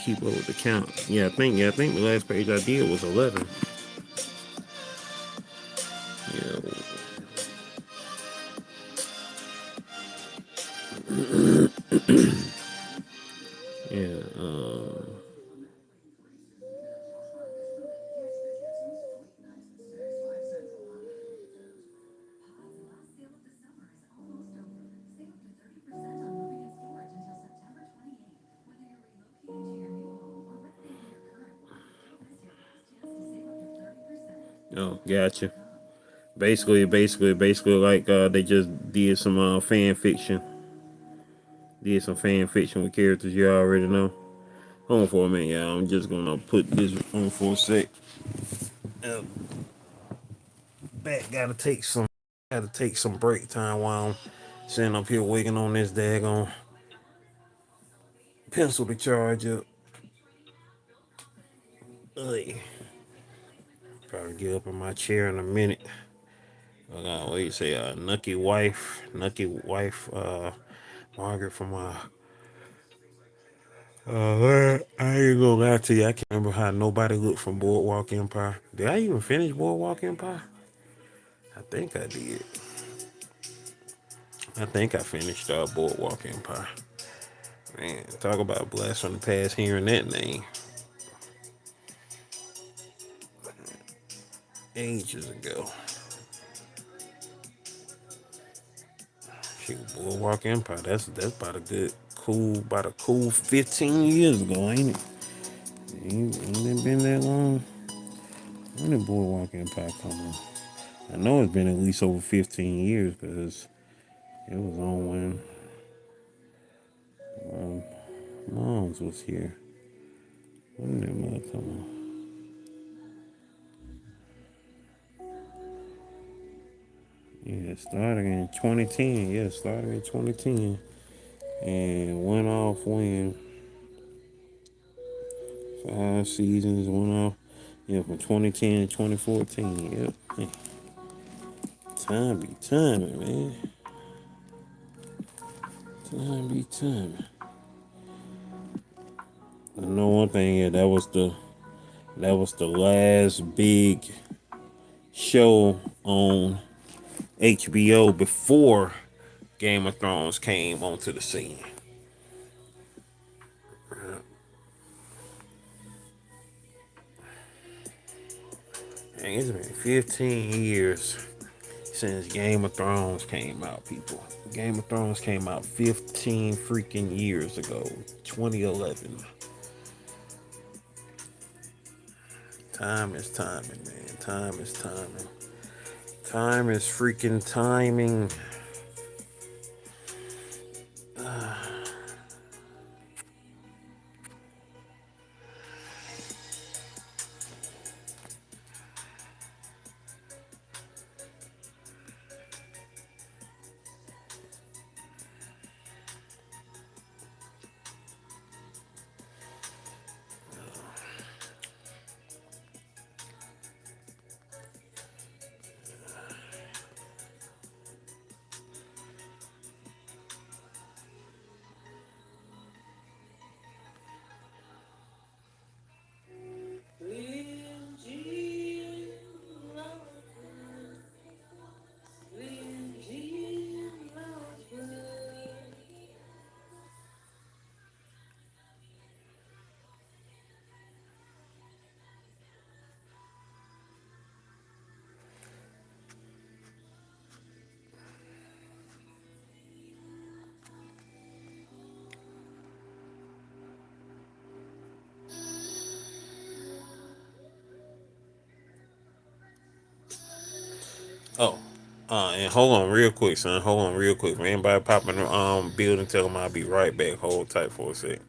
keep up with the count. I think the last page I did was 11. Yeah. Yeah. Oh, gotcha. Basically, like they just did some fan fiction. Did some fan fiction with characters you already know. Hold on for a minute, y'all. I'm just gonna put this on for a sec. Uh, Back gotta take some break time while I'm sitting up here waiting on this daggone pencil to charge up. Ugh. Probably get up in my chair in a minute. What do you say? Nucky wife, Margaret from I ain't gonna lie to you. I can't remember how nobody looked from Boardwalk Empire. Did I even finish Boardwalk Empire? I think I did. I think I finished Boardwalk Empire. Man, talk about a blast from the past hearing that name ages ago. Shoot, Boardwalk Empire. That's about a cool 15 years ago, ain't it? Ain't been that long. When did Boardwalk Empire come on? I know it's been at least over 15 years because it was on when Moms was here. When did Mother come on? Yeah, starting in 2010. Yeah, starting in 2010. And went off when 5 seasons went off. Yeah, from 2010 to 2014. Yep. Hey, time be timing, man. Time be timing. I know one thing, yeah, that was the last big show on HBO before Game of Thrones came onto the scene. And it's been 15 years since Game of Thrones came out, people. Game of Thrones came out 15 freaking years ago, 2011. Time is timing, man. Time is timing. Time is freaking timing. Oh, and hold on real quick, son. Hold on real quick. Man, anybody popping the building, tell them I'll be right back. Hold tight for a sec.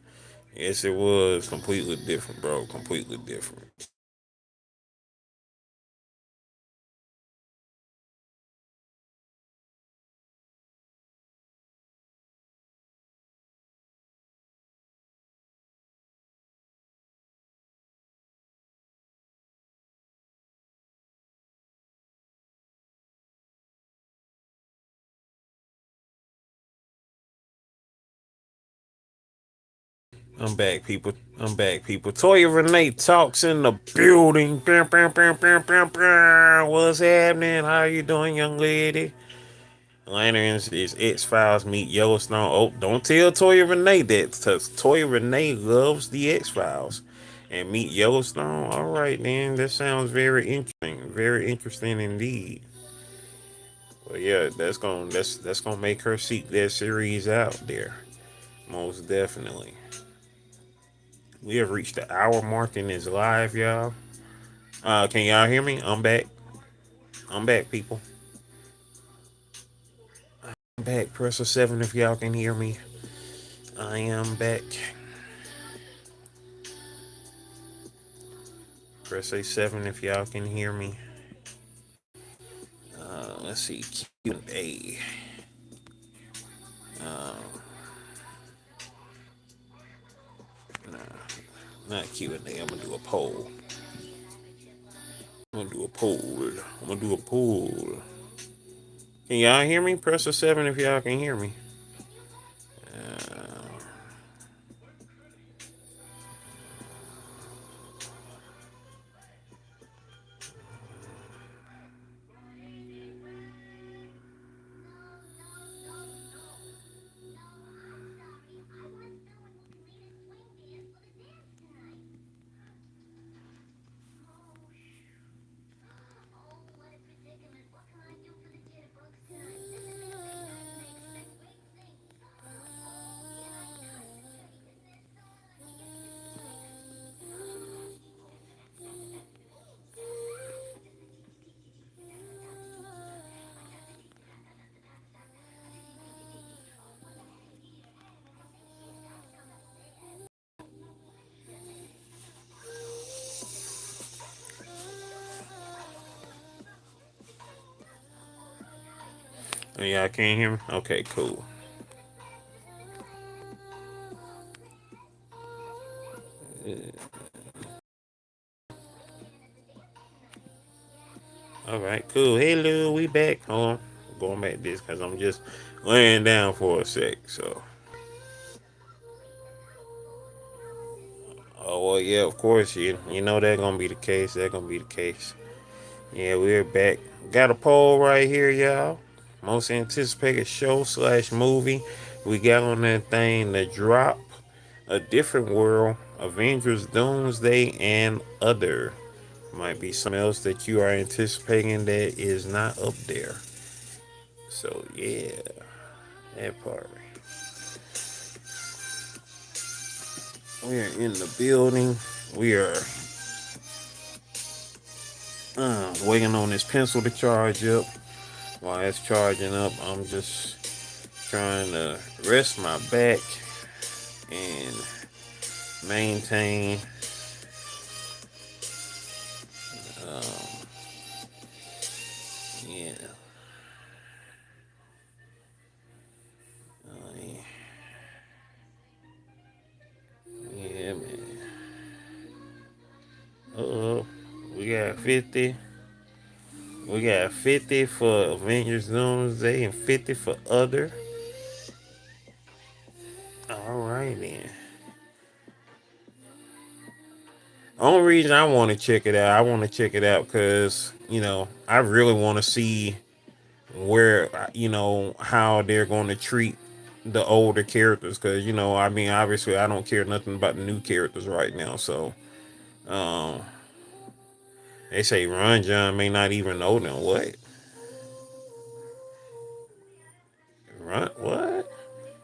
Yes, it was completely different, bro. Completely different. I'm back, people. I'm back, people. Toya Renee talks in the building. What's happening? How you doing, young lady? Lanterns is X Files meet Yellowstone. Oh, don't tell Toya Renee that, because Toya Renee loves the X Files. And meet Yellowstone. All right, then. That sounds very interesting. Very interesting indeed. But yeah, that's gonna make her seek that series out there. Most definitely. We have reached the hour mark in this live, y'all. Can y'all hear me? I'm back. I'm back, people. I'm back. Press a 7 if y'all can hear me. I am back. Press a 7 if y'all can hear me. Let's see. Q&A. Nah, not Q&A. I'm going to do a poll. I'm going to do a poll. I'm going to do a poll. Can y'all hear me? Press a 7 if y'all can hear me. Y'all can't hear me? Okay, cool. All right, cool. Hello, we back. Hold on. Going back to this because I'm just laying down for a sec. So, oh, well, yeah, of course. You know that's going to be the case. That's going to be the case. Yeah, we're back. Got a poll right here, y'all. Most anticipated show slash movie. We got on that thing, The Drop, A Different World, Avengers Doomsday, and Other. Might be something else that you are anticipating that is not up there. So, yeah, that part. We are in the building. We are waiting on this pencil to charge up. While it's charging up, I'm just trying to rest my back and maintain yeah, yeah, yeah, man. Uh-oh. We got 50. We got 50 for Avengers Doomsday and 50 for other. All right, then. Only reason I want to check it out, I want to check it out because, I really want to see where, how they're going to treat the older characters. Because, I mean, obviously, I don't care nothing about the new characters right now. So, um, they say Ron John may not even know them. What? Ron, what?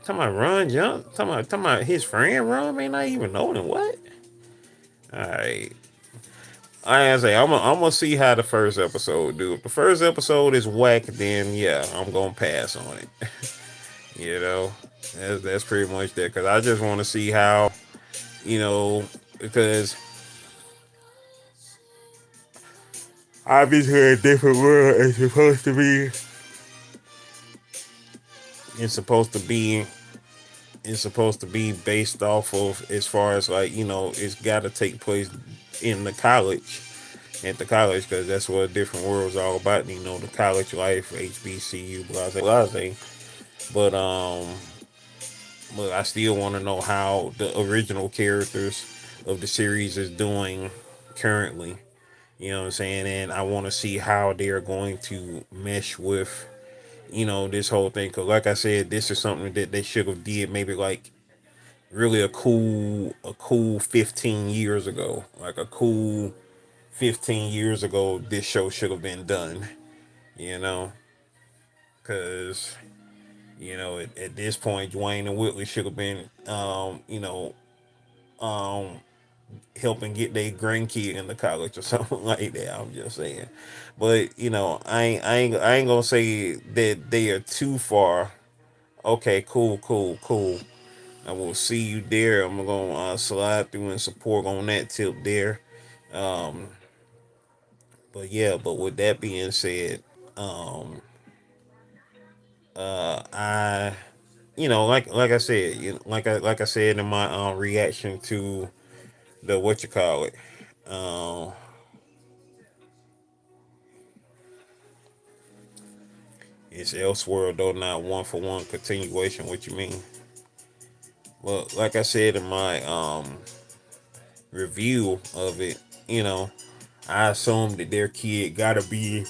Talking about Ron John? Talking about his friend Ron may not even know them. What? All right. I say I'm gonna see how the first episode do. If the first episode is whack, then yeah, I'm gonna pass on it. you know, that's pretty much that. Cause I just want to see how, you know, because obviously a different world is supposed to be. It's supposed to be. It's supposed to be based off of as far as like it's got to take place in the college at the college because that's what a different world's all about. The college life, HBCU, blase, blase. But I still want to know how the original characters of the series is doing currently. You know what I'm saying? And I want to see how they're going to mesh with this whole thing. Cause like I said, this is something that they should have did maybe like really a cool 15 years ago. Like a cool 15 years ago, this show should have been done. You know, because at this point, Dwayne and Whitley should have been, um, helping get their grandkid into college or something like that. I'm just saying, but I ain't gonna say that they are too far. Okay, cool, cool, cool. I will see you there. I'm gonna slide through and support on that tip there. Um, but yeah, but with that being said, um, I like I said, like I said in my reaction to the what you call it. Um, it's Elseworld though, not one for one continuation. What you mean? Well, like I said in my review of it, you know, I assume that their kid gotta be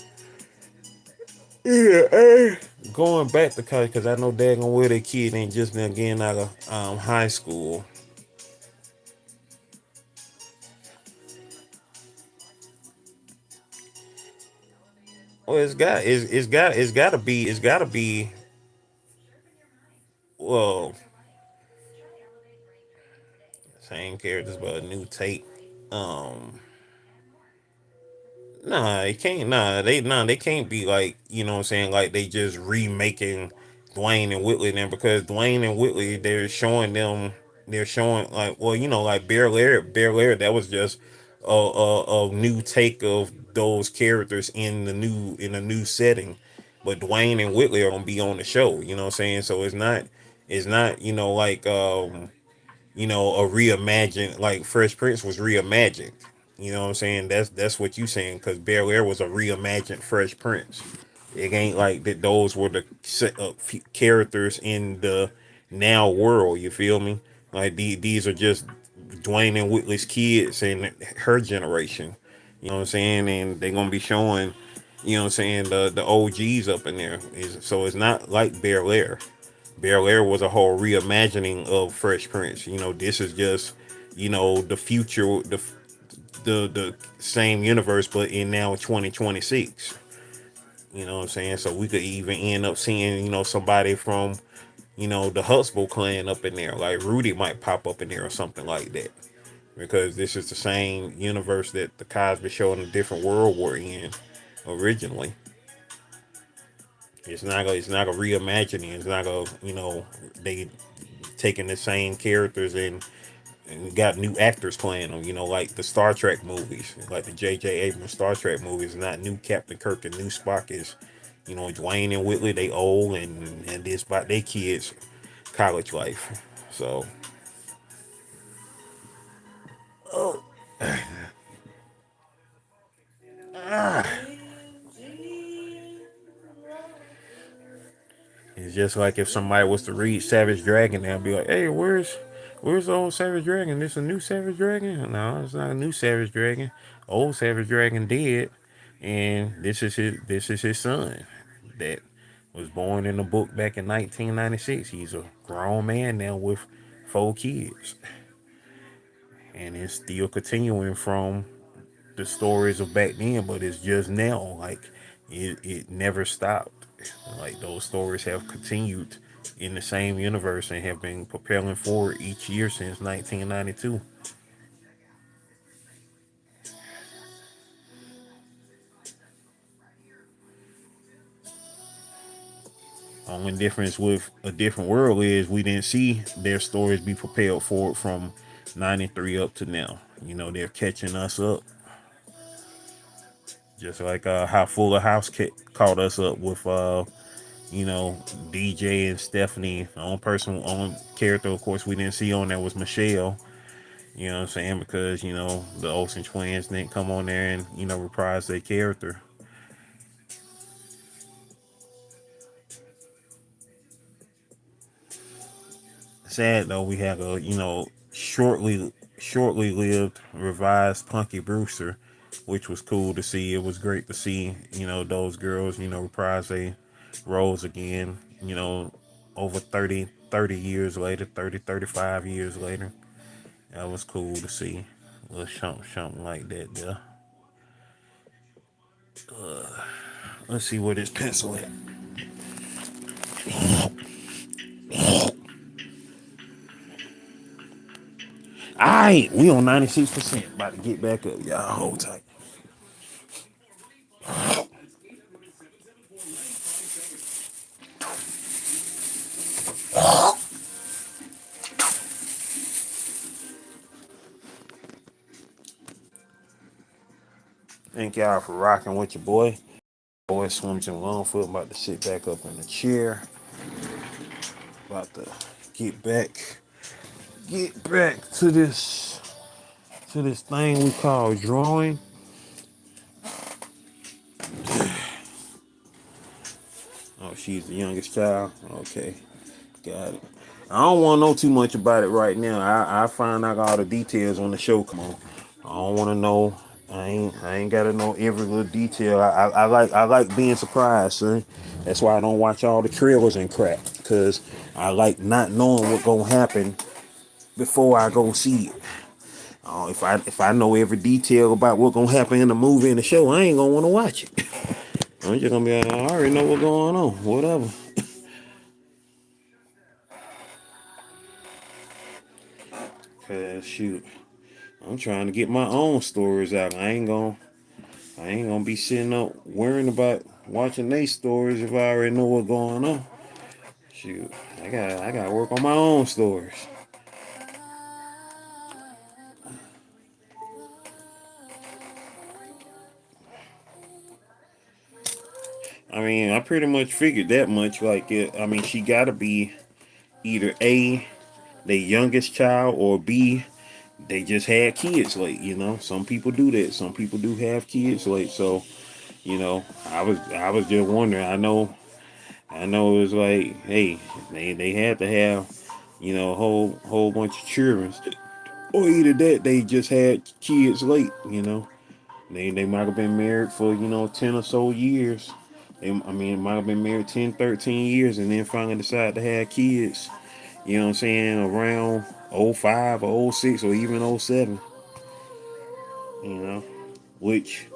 going back to college because I know daggone well their kid ain't just now getting out of high school. Well, it's gotta be well same characters but a new take. Um, Nah, it can't. They can't be like what I'm saying, like they just remaking Dwayne and Whitley then because Dwayne and Whitley they're showing like like Bear Lair that was just a new take of those characters in a new setting, but Dwayne and Whitley are gonna be on the show. You know what I'm saying? So it's not like a reimagined like Fresh Prince was reimagined. You know what I'm saying? That's what you saying because Bel Air was a reimagined Fresh Prince. It ain't like that. Those were the characters in the now world. You feel me? Like these are just Dwayne and Whitley's kids and her generation. You know what I'm saying? And they're gonna be showing, the OGs up in there. So it's not like Bel Air. Bel Air was a whole reimagining of Fresh Prince. This is just, the future, the same universe, but in now 2026. You know what I'm saying? So we could even end up seeing, somebody from, the Huxtable clan up in there. Like Rudy might pop up in there or something like that. Because this is the same universe that the Cosby Show in a different world were in originally. It's not a reimagining. It's not a they taking the same characters and got new actors playing them. Like the Star Trek movies, like the J.J. Abrams Star Trek movies. Not new Captain Kirk and new Spock is, Dwayne and Whitley. They old and this about their kids' college life. So it's just like if somebody was to read Savage Dragon, they'll be like, "Hey, where's the old Savage Dragon? This a new Savage Dragon? No, it's not a new Savage Dragon. Old Savage Dragon dead, and this is his son that was born in the book back in 1996. He's a grown man now with 4 kids, and it's still continuing from the stories of back then, but it's just now like it never stopped. Like those stories have continued in the same universe and have been propelling forward each year since 1992. Only difference with A Different World is we didn't see their stories be propelled forward from 93 up to now. They're catching us up. Just like how Fuller House caught us up with you know, DJ and Stephanie. The only person, only character, of course, we didn't see on there was Michelle. You know what I'm saying? Because, the Olsen twins didn't come on there and, reprise their character. Sad though, we had a, shortly lived revised Punky Brewster, which was cool to see. It was great to see, those girls, reprise their roles again, over 30 years later, 35 years later. That was cool to see. A little something like that there. Let's see where this pencil at. right, we on 96%. About to get back up, y'all. Hold tight. Thank y'all for rocking with your boy. Boy Swims Jim Longfoot. About to sit back up in the chair. About to get back to this thing we call drawing. Oh, she's the youngest child. Okay, got it. I don't want to know too much about it right now. I find out all the details when the show come on. I don't want to know. I ain't gotta know every little detail. I like being surprised, son. That's why I don't watch all the trailers and crap, because I like not knowing what gonna happen before I go see it. If I know every detail about what gonna happen in the movie and the show, I ain't gonna want to watch it. I'm just gonna be like, I already know what's going on. Whatever. Cause shoot, I'm trying to get my own stories out. I ain't gonna be sitting up worrying about watching their stories if I already know what's going on. Shoot, I gotta work on my own stories. I mean, I pretty much figured that much. Like, I mean, she gotta be either A, the youngest child, or B, they just had kids late. You know, some people do that. Some people do have kids late. So, you know, I was just wondering. I know it was like, hey, they had to have, you know, a whole bunch of children, or either that they just had kids late. You know, they might have been married for 10 or so years. I mean, it might have been married 10, 13 years, and then finally decided to have kids. You know what I'm saying? Around '05 or '06 or even '07. You know, which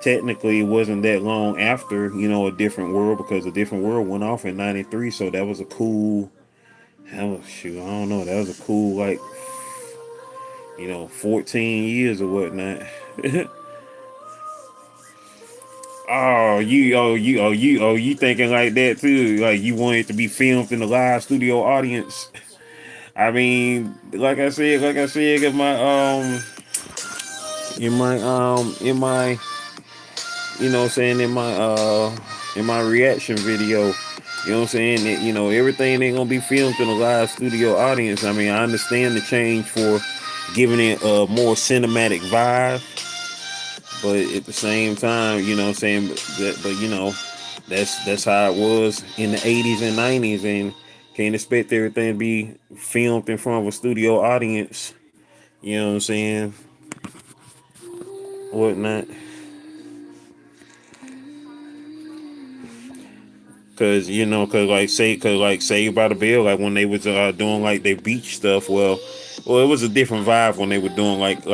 technically it wasn't that long after a different world, because a different world went off in '93. So that was a cool. That was, shoot, I don't know. That was a cool, like, 14 years or whatnot. You thinking like that too? Like you want it to be filmed in the live studio audience? I mean, like I said, in my saying, in my reaction video, saying, that everything ain't gonna be filmed in a live studio audience. I mean, I understand the change for giving it a more cinematic vibe, but at the same time, saying but that's how it was in the '80s and '90s, and can't expect everything to be filmed in front of a studio audience. You know what I'm saying? Whatnot. Cause like Saved by the Bell, like when they was doing like their beach stuff. Well, it was a different vibe when they were doing like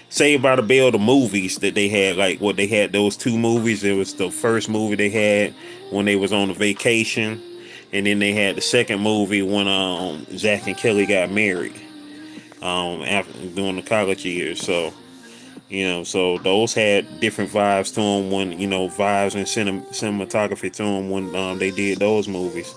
Saved by the Bell, the movies that they had, like what they had, those two movies. It was the first movie they had when they was on a vacation, and then they had the second movie when Zach and Kelly got married after during the college years. So. So those had different vibes to them when, vibes and cinematography to them when they did those movies.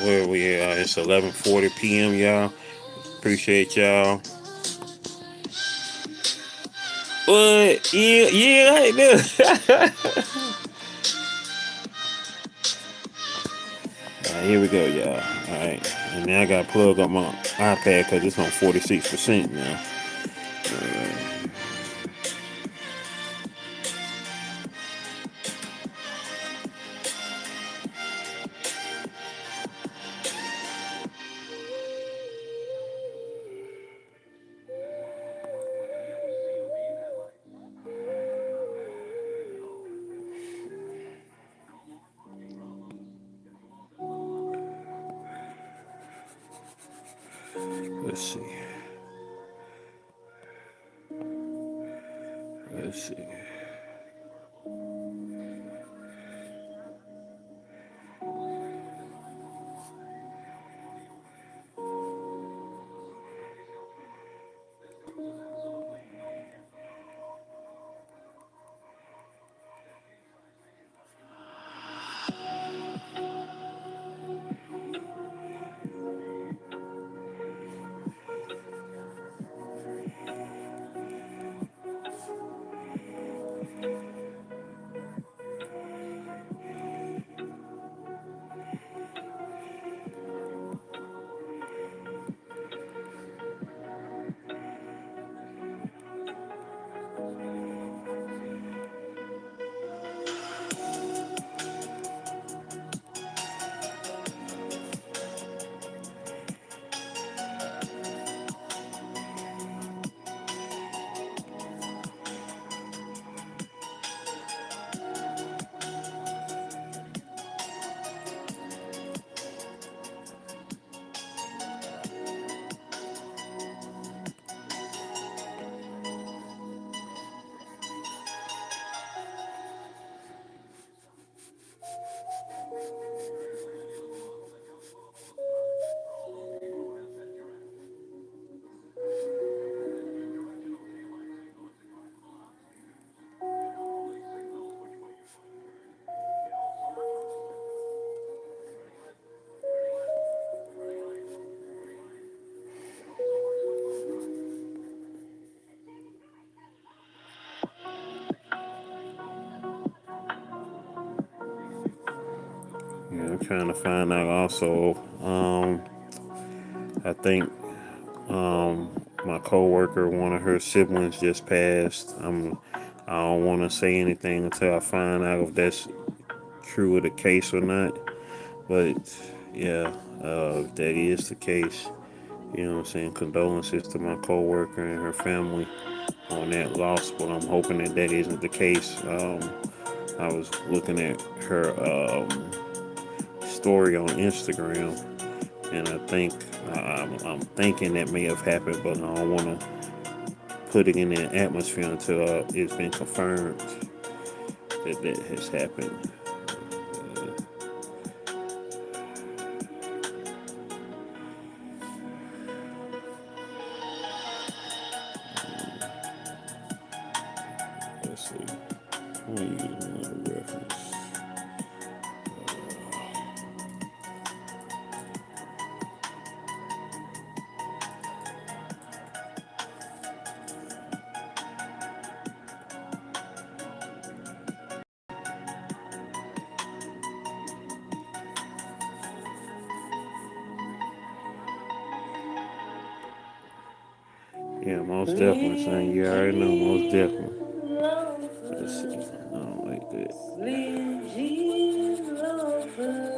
Where we at? It's 11:40 p.m. Y'all. Appreciate y'all. But yeah, right there. Alright, here we go, y'all. Alright. And now I gotta plug up my iPad because it's on 46% now. Let's see. Let's see. Yeah, I'm trying to find out also. I think my coworker, one of her siblings just passed. I don't want to say anything until I find out if that's true of the case or not. But yeah, if that is the case, you know what I'm saying, condolences to my coworker and her family on that loss. But I'm hoping that that isn't the case. I was looking at her story on Instagram, and I think I'm thinking that may have happened, but I don't want to put it in the atmosphere until it's been confirmed that that has happened. Let's see. I'm gonna use another reference. Yeah, most definitely, son. You already know, most definitely. Let's see. I don't like that. Jim Longfoot.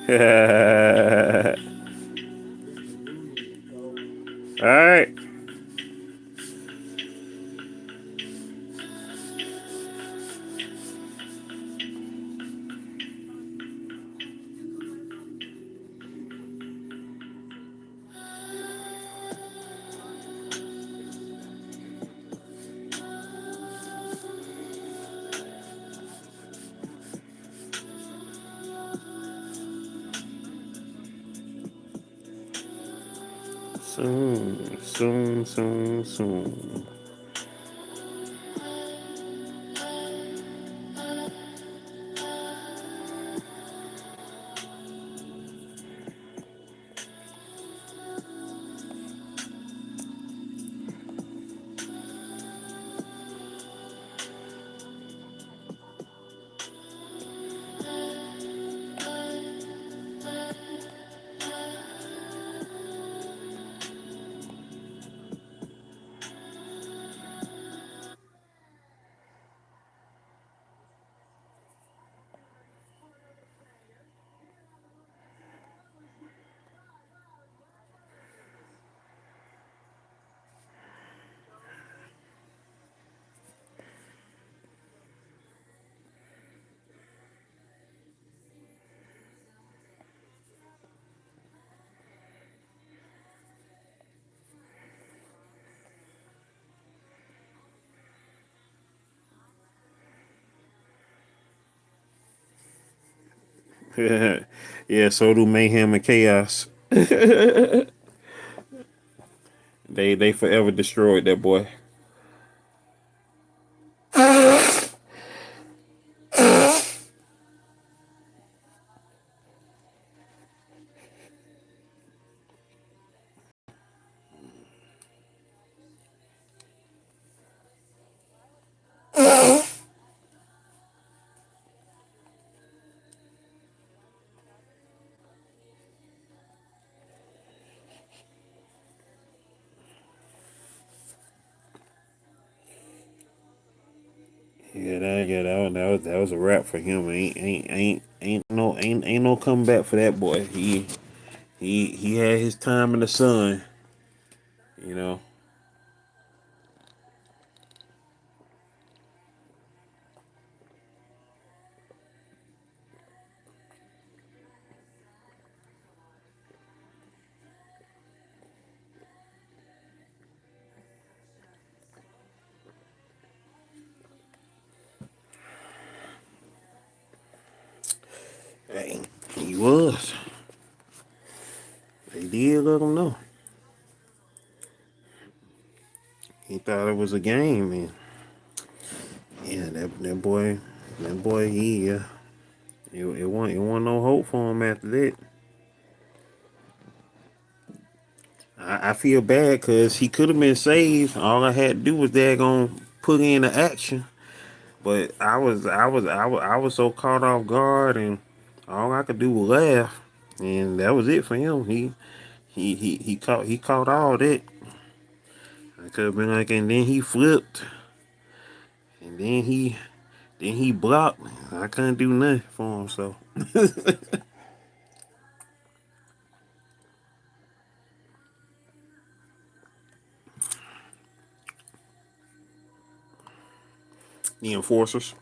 All right. Soon, soon, soon, soon. Yeah, so do Mayhem and Chaos. They forever destroyed that boy. That was a wrap for him. Ain't no comeback for that boy. He had his time in the sun. You know. Hey, he was. They did let him know. He thought it was a game, and yeah, that boy, it wasn't no hope for him after that. I feel bad because he could have been saved. All I had to do was daggone put in the action. But I was so caught off guard, and all I could do was laugh, and that was it for him. He caught all that. I could have been like, and then he flipped, and then he blocked. I couldn't do nothing for him. So the enforcers,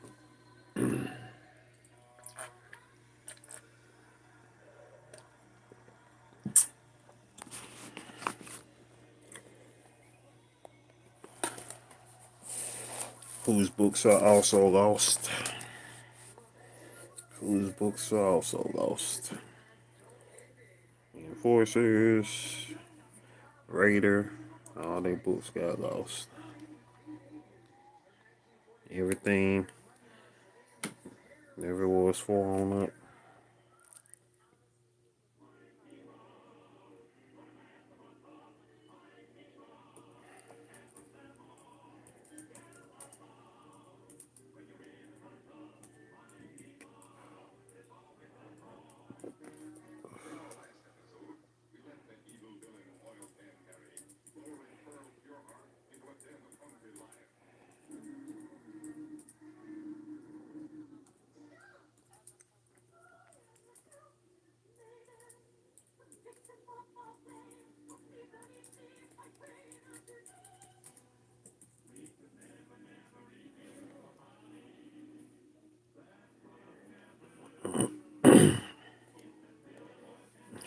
whose books are also lost. Whose books are also lost. The enforcers, Raider, all their books got lost. Everything never was four on up.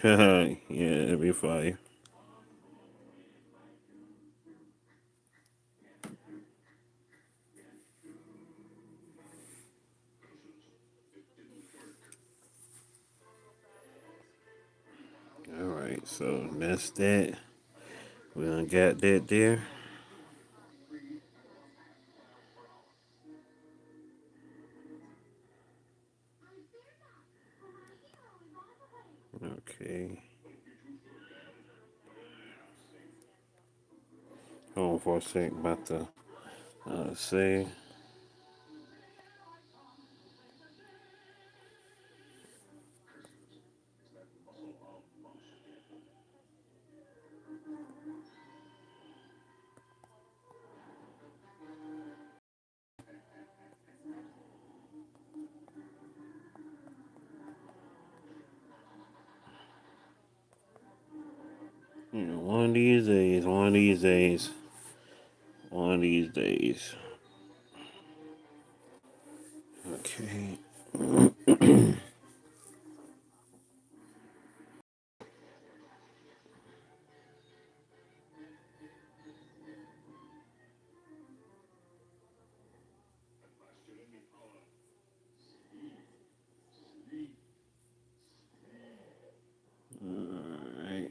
Yeah, that'd be fire. All right, so that's that. We done got that there. Okay. Hold on for a sec. About to say. One of these days. One of these days. One of these days. Okay. Alright.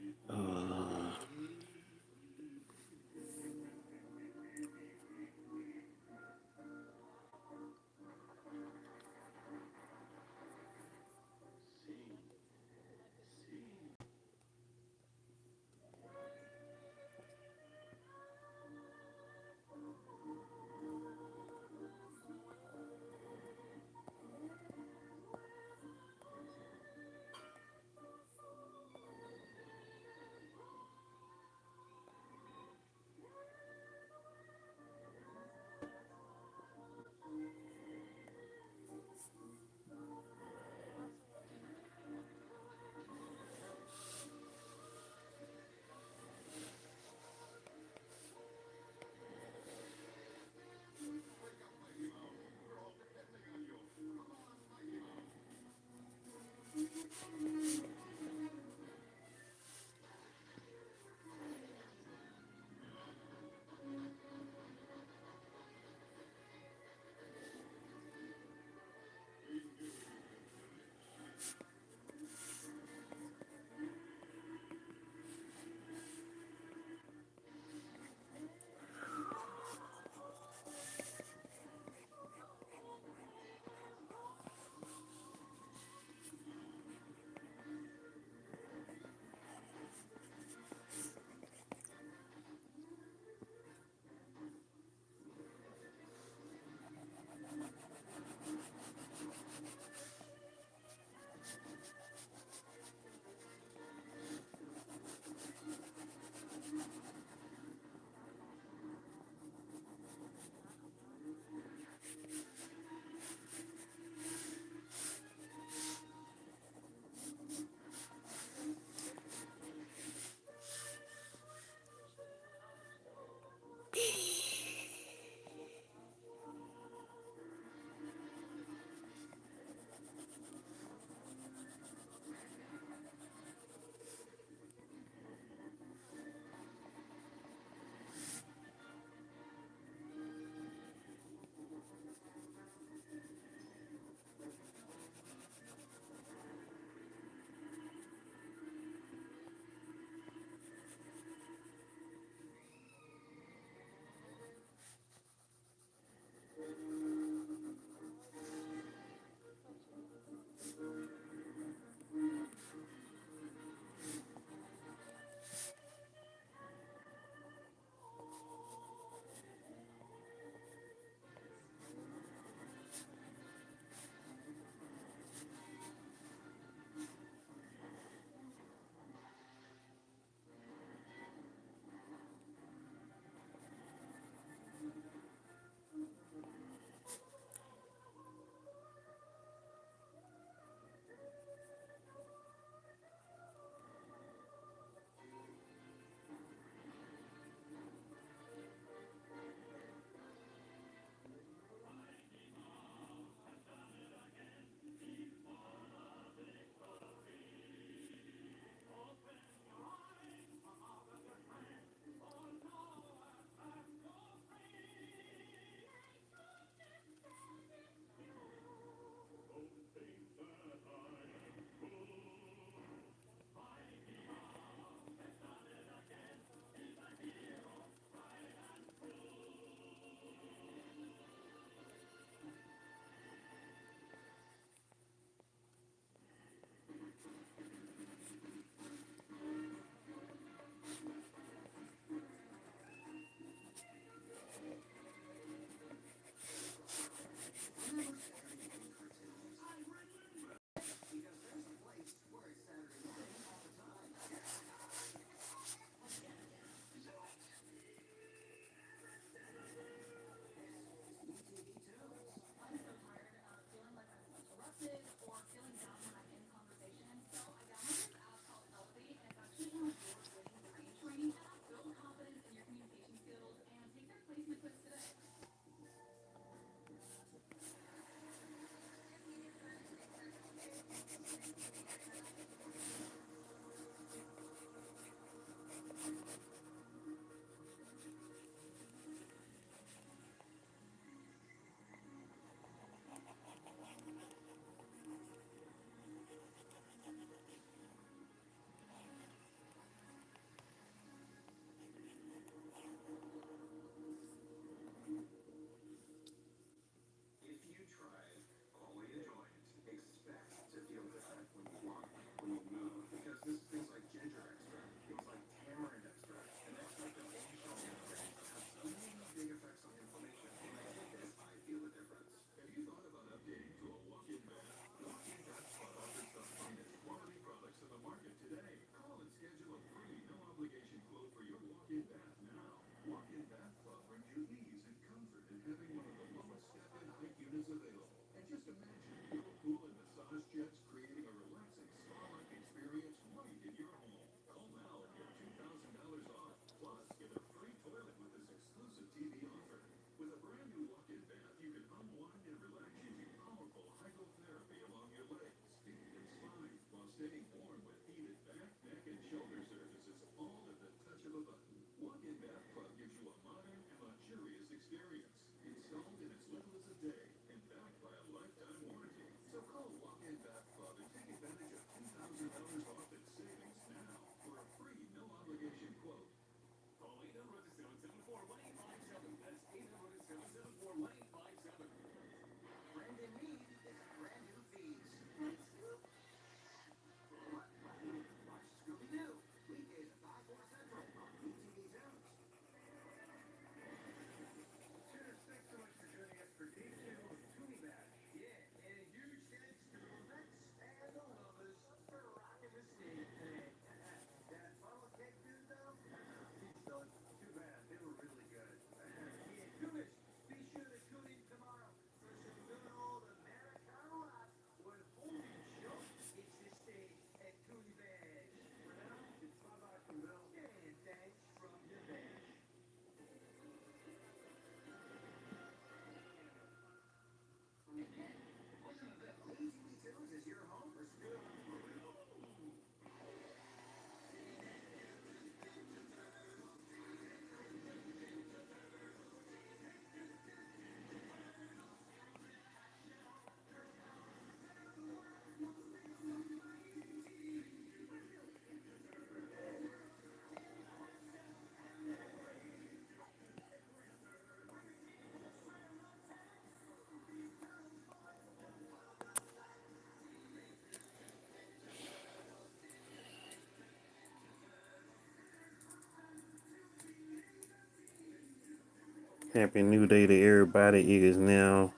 Happy New Day to everybody. It is now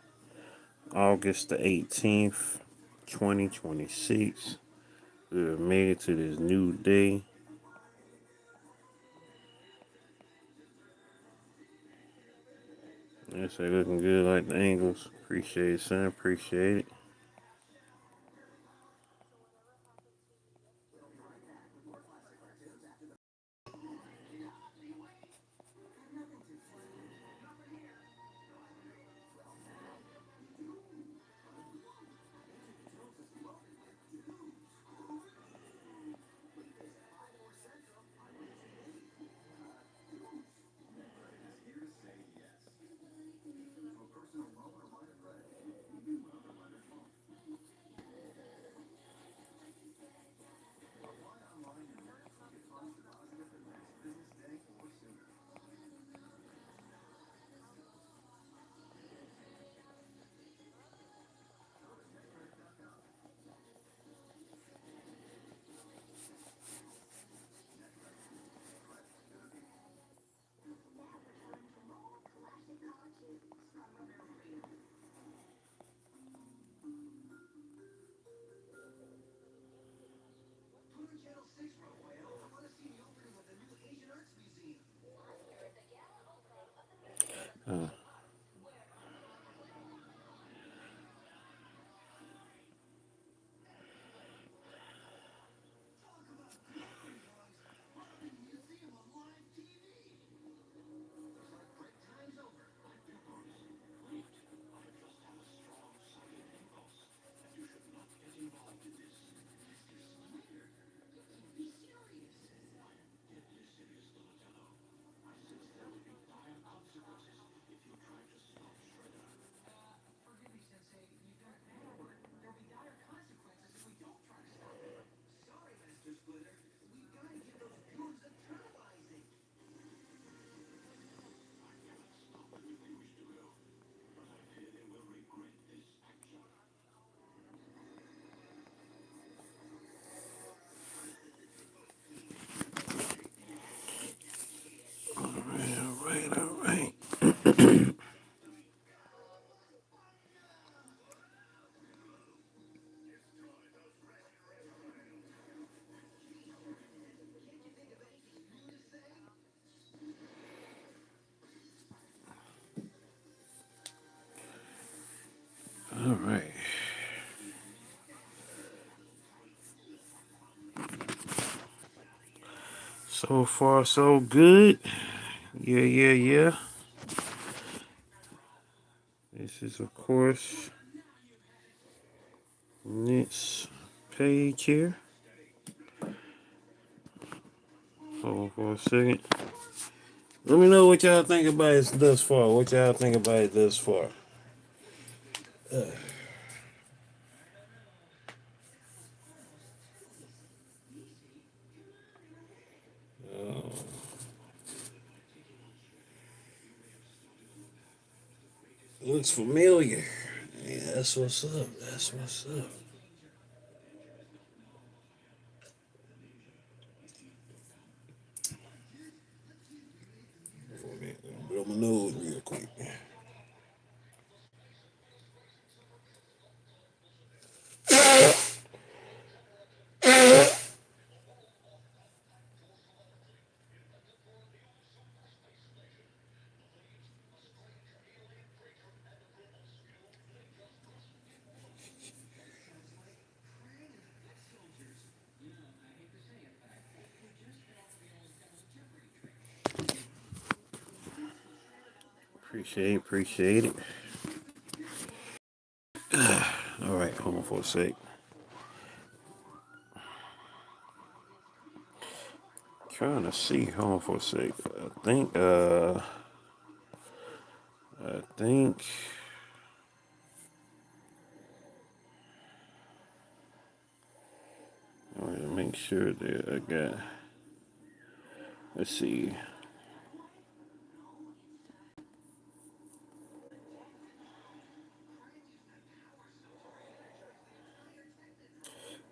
August the 18th, 2026. We have made it to this new day. That's looking good like the angles. Appreciate it, son. Appreciate it. All right. All right. So far, so good. Yeah. This is, of course, Nick's page here. Hold on for a second. Let me know what y'all think about it thus far. What y'all think about it thus far. Looks familiar. Yeah, that's what's up. That's what's up. Blow my nose real quick. Appreciate it. All right, hold on for a sec. Trying to see. Hold on for a sec. I think. I want to make sure that I got. Let's see.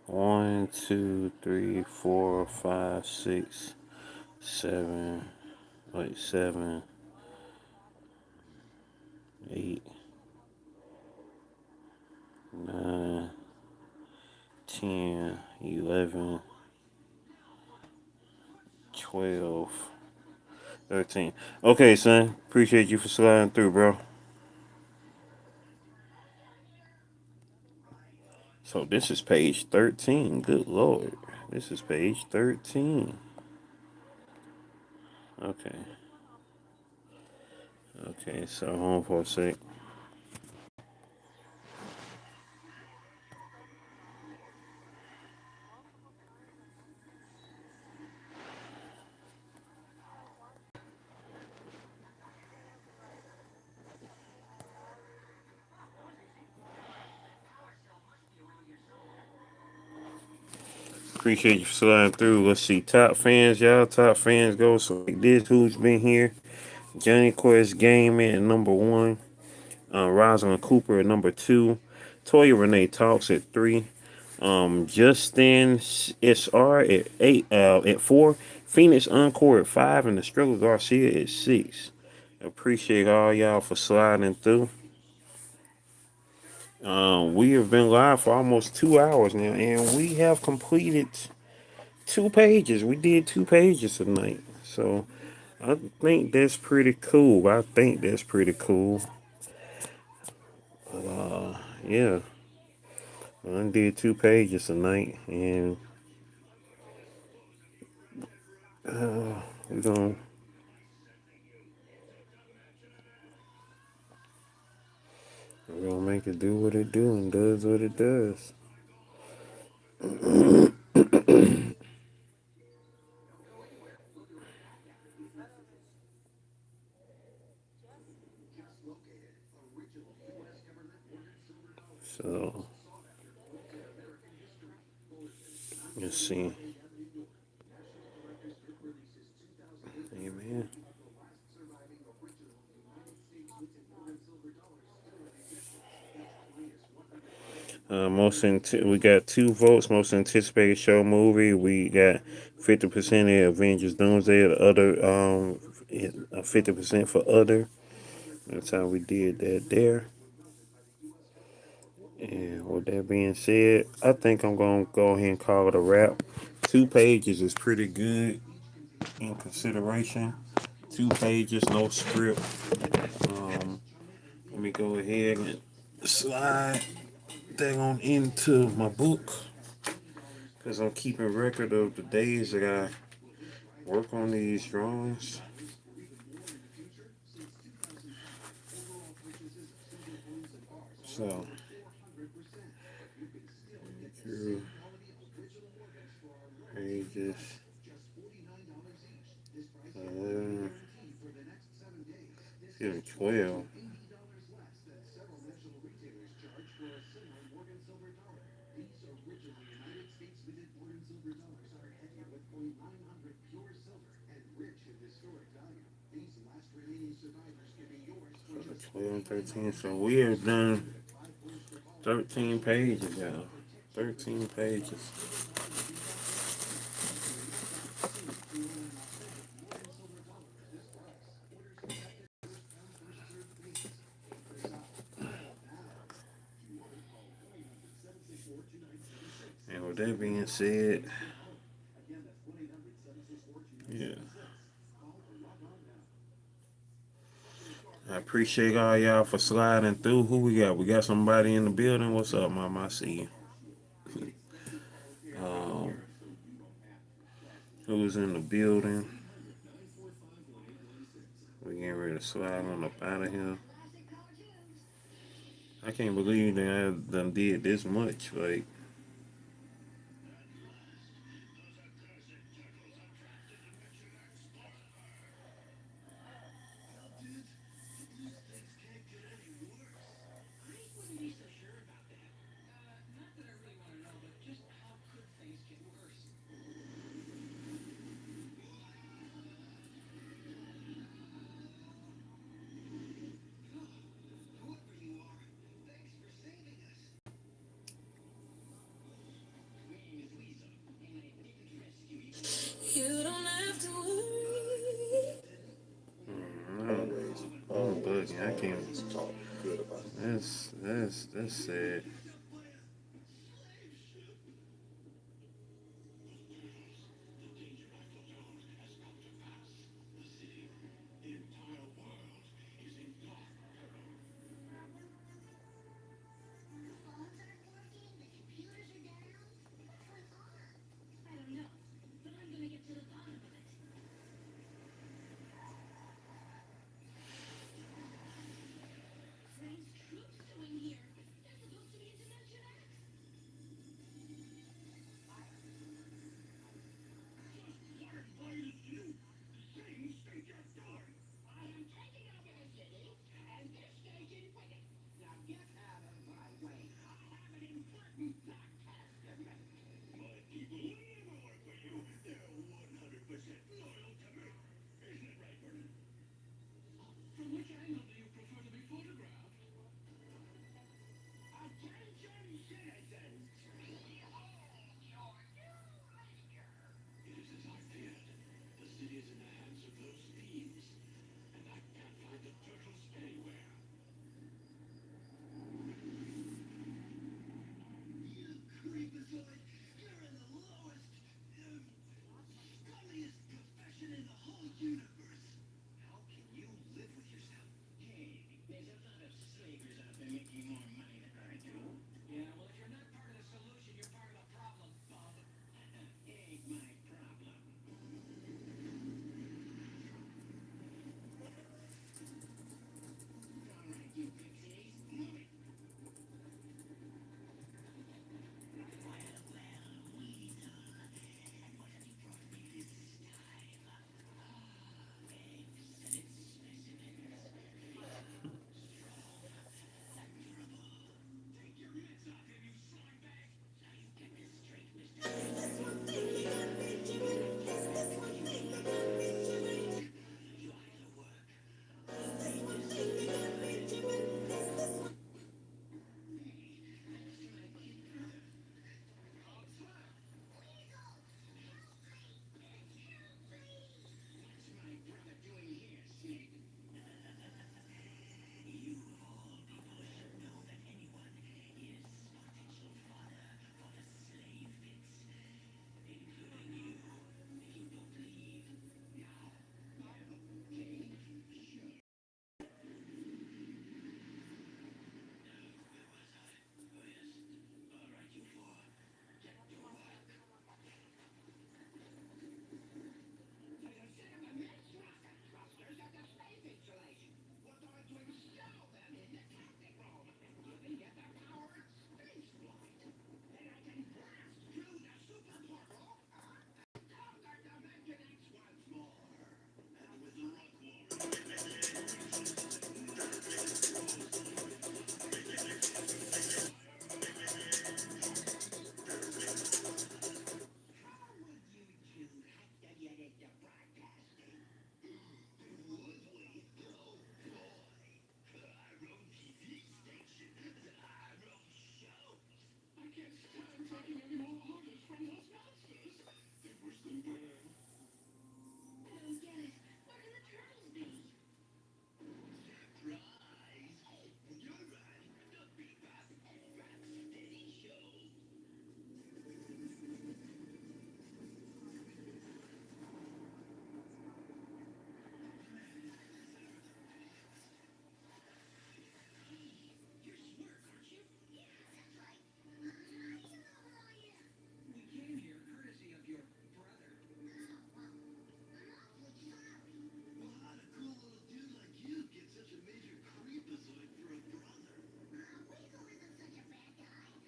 One, two, three, four, five, six, seven. Wait, seven. 8, 9, 10, 11, 12, 13. Okay, son. Appreciate you for sliding through, bro. So this is page 13. Good Lord. This is page 13. Okay. Okay, so hold on for a sec. Appreciate you for sliding through. Let's see. Top fans, y'all. Top fans go. So like this, who's been here? Johnny Quest Gaming at number 1. Rosalind Cooper at number 2. Toya Renee Talks at 3. Justin SR at 8. At 4. Phoenix Encore at 5. And the Struggle Garcia at 6. Appreciate all y'all for sliding through. We have been live for almost 2 hours now, and we have completed 2 pages. We did 2 pages tonight, so I think that's pretty cool. Yeah, I did 2 pages tonight, and we're gonna make it do what it do and does what it does. So let's see. Amen. We got 2 votes. Most anticipated show movie. We got 50% of Avengers Doomsday. The other 50% for other. That's how we did that there. And with that being said, I think I'm gonna go ahead and call it a wrap. 2 pages is pretty good in consideration. 2 pages, no script. Let me go ahead and slide that on into my book because I'm keeping record of the days that I work on these drawings. So, through pages 11, 12. So 12 and 13. So we have done 13 pages, y'all. 13 pages. And with that being said, yeah. I appreciate all y'all for sliding through. Who we got? We got somebody in the building. What's up, Mama? I see you. Um, who's in the building? We getting ready to slide on up out of here. I can't believe that I done did this much. Like, That's sad.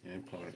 And part.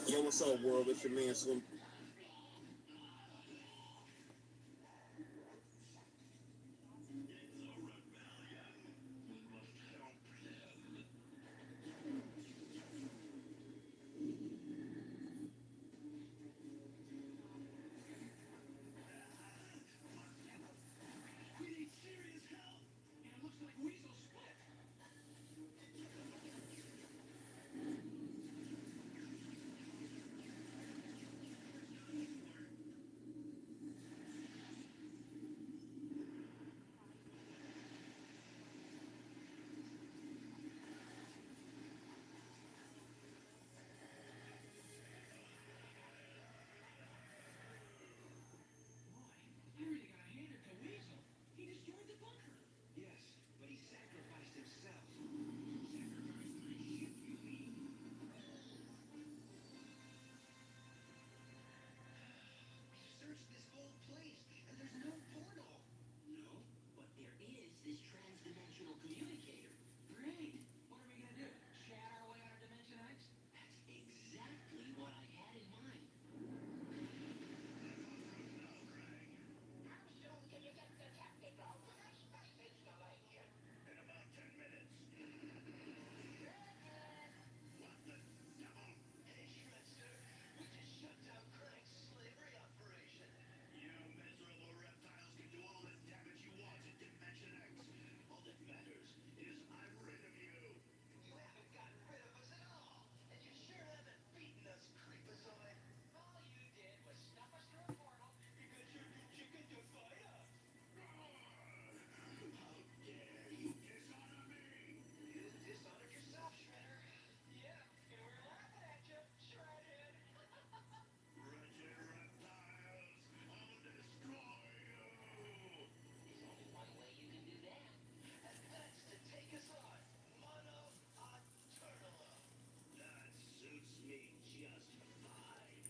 Yo, what's up, world? It's your man Slim.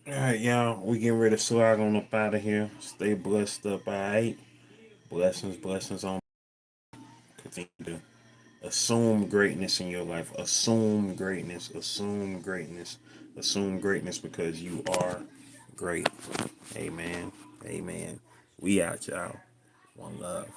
All right, y'all. We getting ready to slide on up out of here. Stay blessed up, all right? Blessings, blessings on. Continue to assume greatness in your life. Assume greatness. Assume greatness. Assume greatness because you are great. Amen. Amen. We out, y'all. One love.